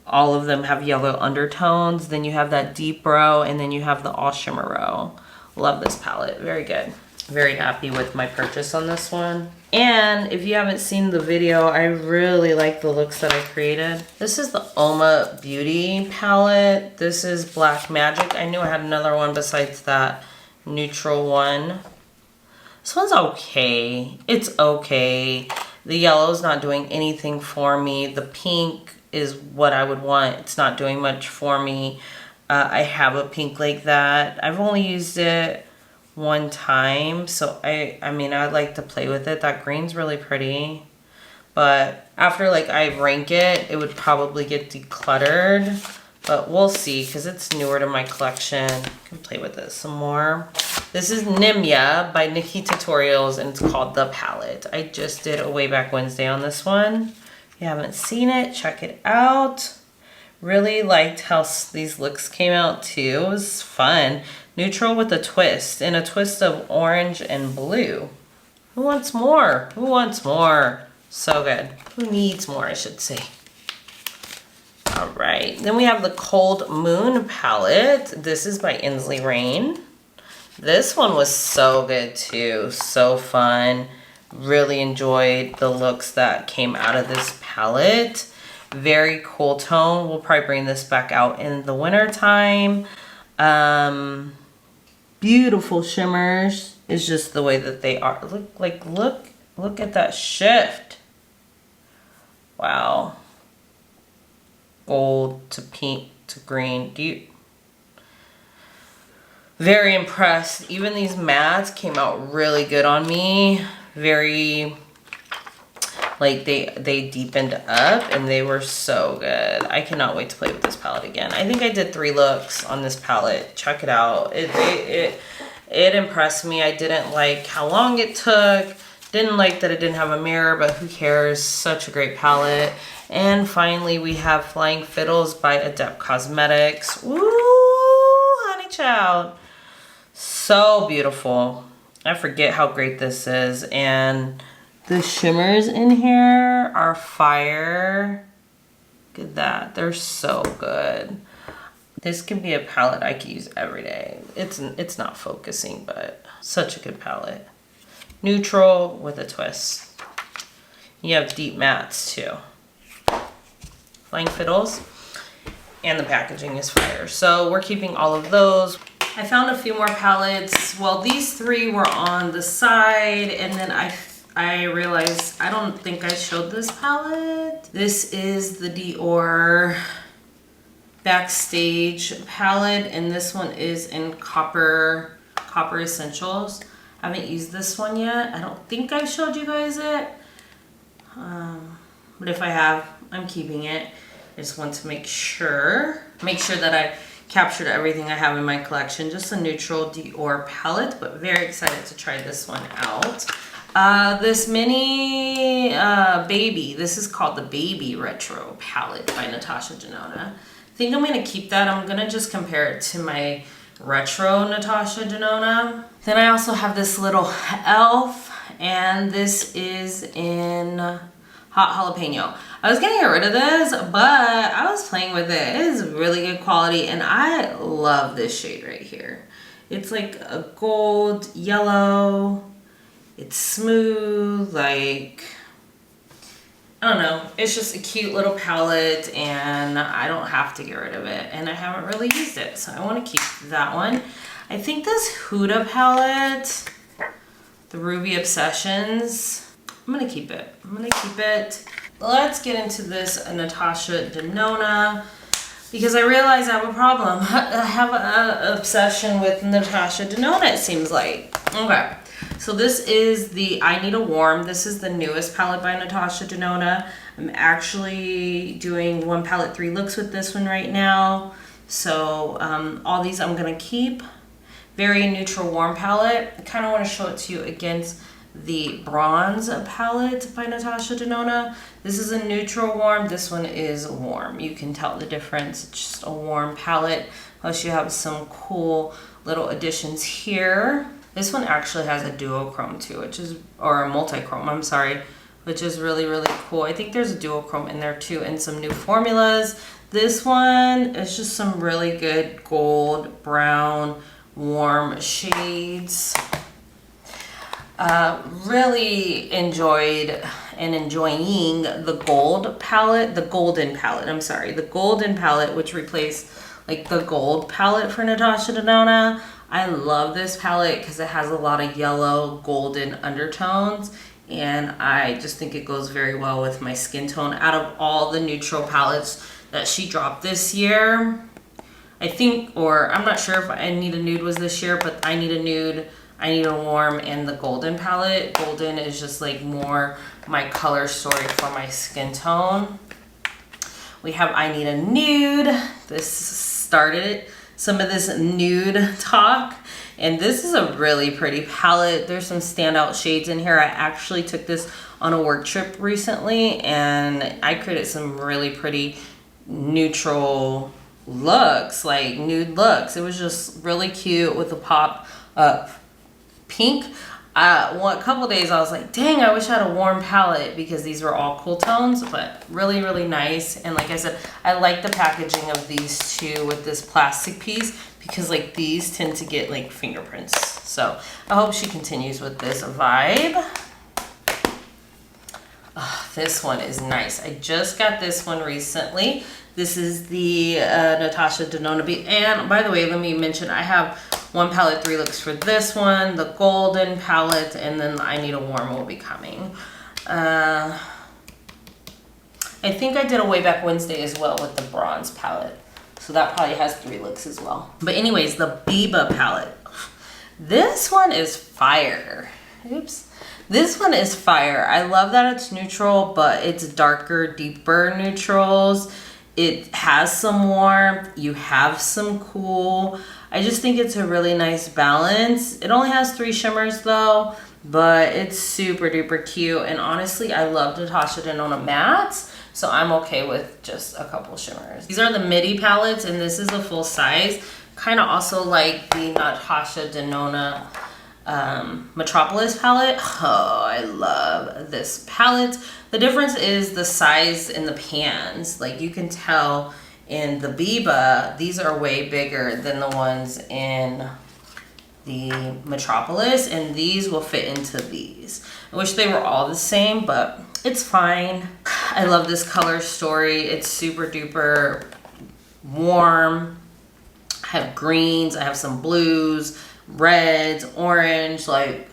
All of them have yellow undertones. Then you have that deep row, and then you have the all shimmer row. Love this palette. Very good. Very happy with my purchase on this one. And if you haven't seen the video, I really like the looks that I created. This is the Oma Beauty palette. This is Black Magic. I knew I had another one besides that neutral one. This one's okay. It's okay. The yellow's not doing anything for me. The pink is what I would want. It's not doing much for me. I have a pink like that. I've only used it one time, so I like to play with it. That green's really pretty, but after I rank it, it would probably get decluttered, but we'll see because it's newer to my collection. I can play with it some more. This is Nimya by Nikki Tutorials, and it's called The Palette. I just did a Way Back Wednesday on this one. If you haven't seen it, check it out. Really liked how these looks came out too. It was fun. Neutral with a twist, and a twist of orange and blue. Who wants more? Who wants more? So good. Who needs more, I should say. All right, then we have the Cold Moon palette. This is by Inslee Rain. This one was so good too, so fun. Really enjoyed the looks that came out of this palette. Very cool tone. We'll probably bring this back out in the winter time. Beautiful shimmers. It's just the way that they are. Look at that shift. Wow. Gold to pink to green. Very impressed. Even these mattes came out really good on me. Very, like they deepened up and they were so good. I cannot wait to play with this palette again. I think I did 3 looks on this palette. Check it out. It impressed me. I didn't like how long it took. Didn't like that it didn't have a mirror, but who cares? Such a great palette. And finally, we have Flying Fiddles by Adept Cosmetics. Woo, honey child. So beautiful. I forget how great this is. And the shimmers in here are fire. Look at that. They're so good. This can be a palette I could use every day. It's not focusing, but such a good palette. Neutral with a twist. You have deep mattes too. Flying Fiddles. And the packaging is fire. So we're keeping all of those. I found a few more palettes. Well, these 3 were on the side, and then I realized I don't think I showed this palette. This is the Dior Backstage palette, and this one is in Copper Essentials. I haven't used this one yet. I don't think I showed you guys it. But if I have, I'm keeping it. I just want to make sure that I captured everything I have in my collection. Just a neutral Dior palette, but very excited to try this one out. This mini baby, this is called the Baby Retro palette by Natasha Denona. I think I'm gonna keep that. I'm gonna just compare it to my retro Natasha Denona. Then I also have this little elf, and this is in Hot Jalapeno. I was gonna get rid of this, but I was playing with it. It is really good quality, and I love this shade right here. It's like a gold yellow. It's smooth, like, I don't know. It's just a cute little palette, and I don't have to get rid of it, and I haven't really used it, so I want to keep that one. I think this Huda palette, the Ruby Obsessions, I'm going to keep it. Let's get into this Natasha Denona, because I realize I have a problem. I have an obsession with Natasha Denona, it seems like. Okay. So this is the I Need a Warm. This is the newest palette by Natasha Denona. I'm actually doing 1 palette 3 looks with this one right now. So all these I'm gonna keep. Very neutral warm palette. I kind of want to show it to you against the bronze palette by Natasha Denona. This is a neutral warm. This one is warm. You can tell the difference. It's just a warm palette. Plus you have some cool little additions here. This one actually has a duochrome too, or a multi-chrome, I'm sorry, which is really, really cool. I think there's a duochrome in there too, and some new formulas. This one is just some really good gold, brown, warm shades. Really enjoyed and enjoying the gold palette, the golden palette, which replaced like the gold palette for Natasha Denona. I love this palette because it has a lot of yellow golden undertones, and I just think it goes very well with my skin tone. Out of all the neutral palettes that she dropped this year, I think, or I'm not sure if I Need a Nude was this year, but I Need a Nude, I Need a Warm, and the golden palette. Golden is just like more my color story for my skin tone. We have I Need a Nude. This started some of this nude talk, and this is a really pretty palette. There's some standout shades in here. I actually took this on a work trip recently, and I created some really pretty neutral looks, like nude looks. It was just really cute with a pop of pink. A couple days I was like, dang, I wish I had a warm palette, because these were all cool tones, but really, really nice. And like I said, I like the packaging of these two with this plastic piece, because like these tend to get like fingerprints. So I hope she continues with this vibe. Oh, this one is nice. I just got this one recently. This is the Natasha Denona. And by the way, let me mention, I have 1 palette 3 looks for this one, the golden palette, and then I Need a Warm will be coming. I think I did a Way Back Wednesday as well with the bronze palette. So that probably has 3 looks as well. But anyways, the Biba palette. This one is fire. Oops. This one is fire. I love that it's neutral, but it's darker, deeper neutrals. It has some warmth. You have some cool. I just think it's a really nice balance. It only has 3 shimmers though, but it's super duper cute. And honestly, I love Natasha Denona mattes, so I'm okay with just a couple shimmers. These are the midi palettes, and this is a full size. Kind of also like the Natasha Denona Metropolis palette. Oh, I love this palette. The difference is the size in the pans. Like you can tell in the Biba, these are way bigger than the ones in the Metropolis, and these will fit into these. I wish they were all the same, but it's fine. I love this color story. It's super duper warm. I have greens, I have some blues, reds, orange. Like,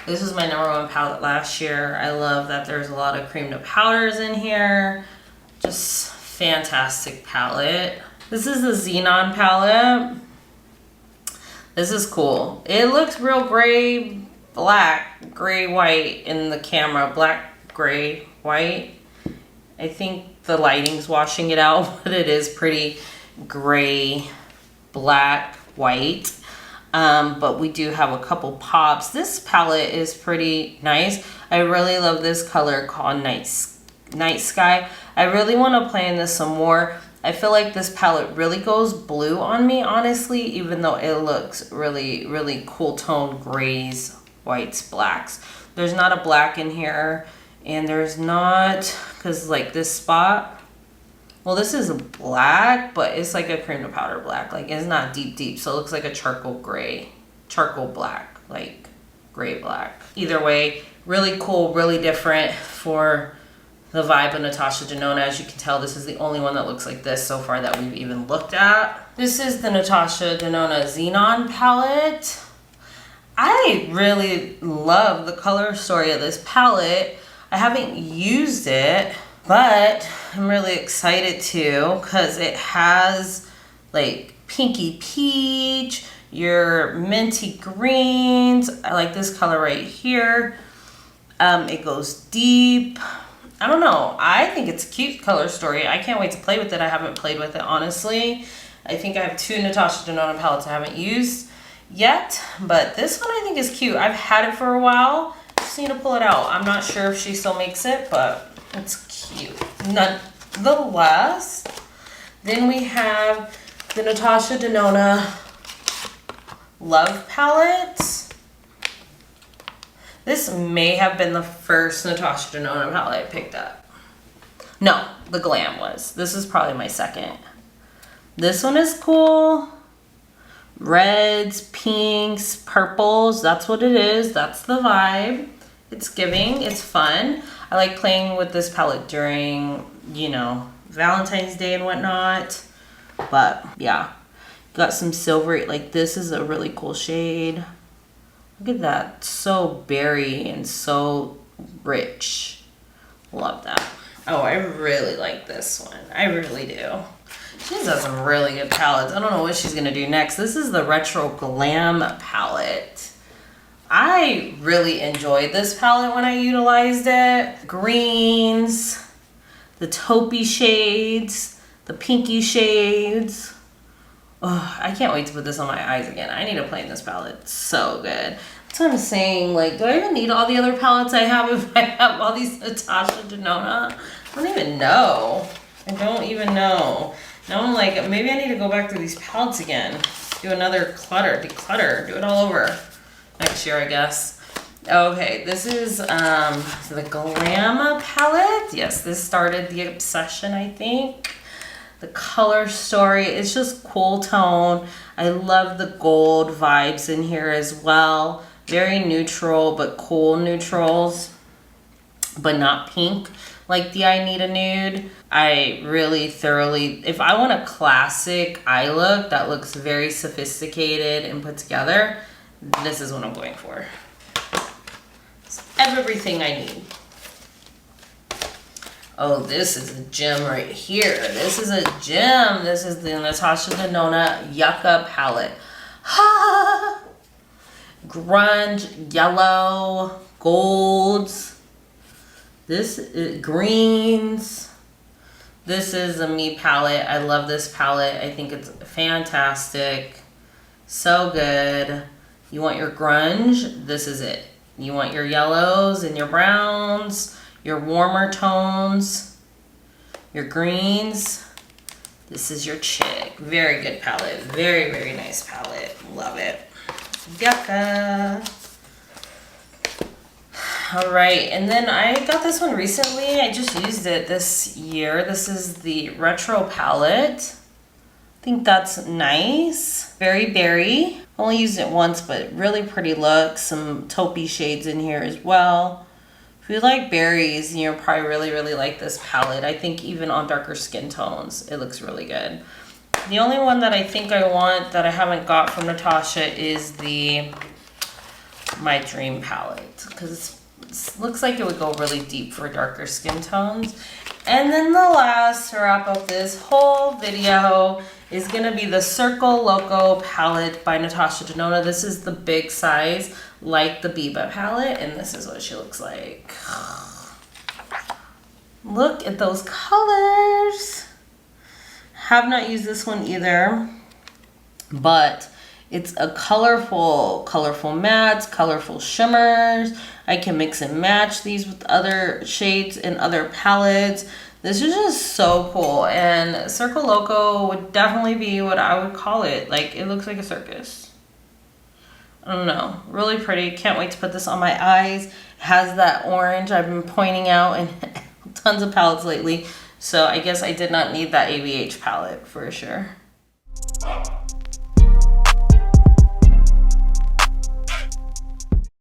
this was my #1 palette last year. I love that there's a lot of cream to powders in here. Just fantastic palette. This is the Xenon palette. This is cool. It looks real gray, black, gray, white in the camera. Black, gray, white. I think the lighting's washing it out, but it is pretty gray, black, white. But we do have a couple pops. This palette is pretty nice. I really love this color called Night Sky. I really want to play in this some more. I feel like this palette really goes blue on me, honestly, even though it looks really, really cool tone grays, whites, blacks. There's not a black in here, and there's not, because like this spot, well, this is black, but it's like a cream to powder black. Like, it's not deep, deep. So it looks like a charcoal gray, charcoal black, like gray black. Either way, really cool, really different for the vibe of Natasha Denona. As you can tell, this is the only one that looks like this so far that we've even looked at. This is the Natasha Denona Xenon palette. I really love the color story of this palette. I haven't used it, but I'm really excited to, because it has like pinky peach, your minty greens. I like this color right here. It goes deep. I don't know. I think it's a cute color story. I can't wait to play with it. I haven't played with it, honestly. I think I have 2 Natasha Denona palettes I haven't used yet, but this one I think is cute. I've had it for a while. Just need to pull it out. I'm not sure if she still makes it, but it's cute. Nonetheless, then we have the Natasha Denona Love palette. This may have been the first Natasha Denona palette I picked up. No, the Glam was. This is probably my second. This one is cool. Reds, pinks, purples. That's what it is. That's the vibe. It's giving. It's fun. I like playing with this palette during, you know, Valentine's Day and whatnot. But yeah, got some silvery. Like, this is a really cool shade. Look at that. So berry and so rich. Love that. Oh, I really like this one. I really do. She's got some really good palettes. I don't know what she's going to do next. This is the Retro Glam palette. I really enjoyed this palette when I utilized it. Greens, the taupey shades, the pinky shades. Oh, I can't wait to put this on my eyes again. I need to play in this palette. It's so good. That's what I'm saying. Like, do I even need all the other palettes I have if I have all these Natasha Denona? I don't even know. I don't even know. Now I'm like, maybe I need to go back through these palettes again. Do another declutter, do it all over next year, I guess. Okay, this is the Glam palette. Yes, this started the obsession, I think. The color story, it's just cool tone. I love the gold vibes in here as well. Very neutral, but cool neutrals, but not pink like the I Need a Nude. I really thoroughly, if I want a classic eye look that looks very sophisticated and put together, this is what I'm going for. It's everything I need. Oh, this is a gem right here. This is a gem. This is the Natasha Denona Yucca palette. Ha! Grunge, yellow, golds. This is greens. This is a me palette. I love this palette. I think it's fantastic. So good. You want your grunge? This is it. You want your yellows and your browns, your warmer tones, your greens. This is your chick. Very good palette. Very, very nice palette. Love it. Yucca. All right, and then I got this one recently. I just used it this year. This is the Retro palette. I think that's nice. Very berry. Only used it once, but really pretty look. Some taupey shades in here as well. If you like berries, you'll probably really like this palette. I think even on darker skin tones, it looks really good. The only one that I think I want that I haven't got from Natasha is the My Dream palette, because it looks like it would go really deep for darker skin tones. And then the last to wrap up this whole video is gonna be the Circle Loco palette by Natasha Denona. This is the big size, like the Biba palette, and this is what she looks like. Look at those colors. Have not used this one either, but it's a colorful mattes, colorful shimmers. I can mix and match these with other shades and other palettes. This is just so cool, and Circle Loco would definitely be what I would call it. Like, it looks like a circus. I don't know, really pretty. Can't wait to put this on my eyes. It has that orange I've been pointing out in tons of palettes lately. So I guess I did not need that ABH palette for sure.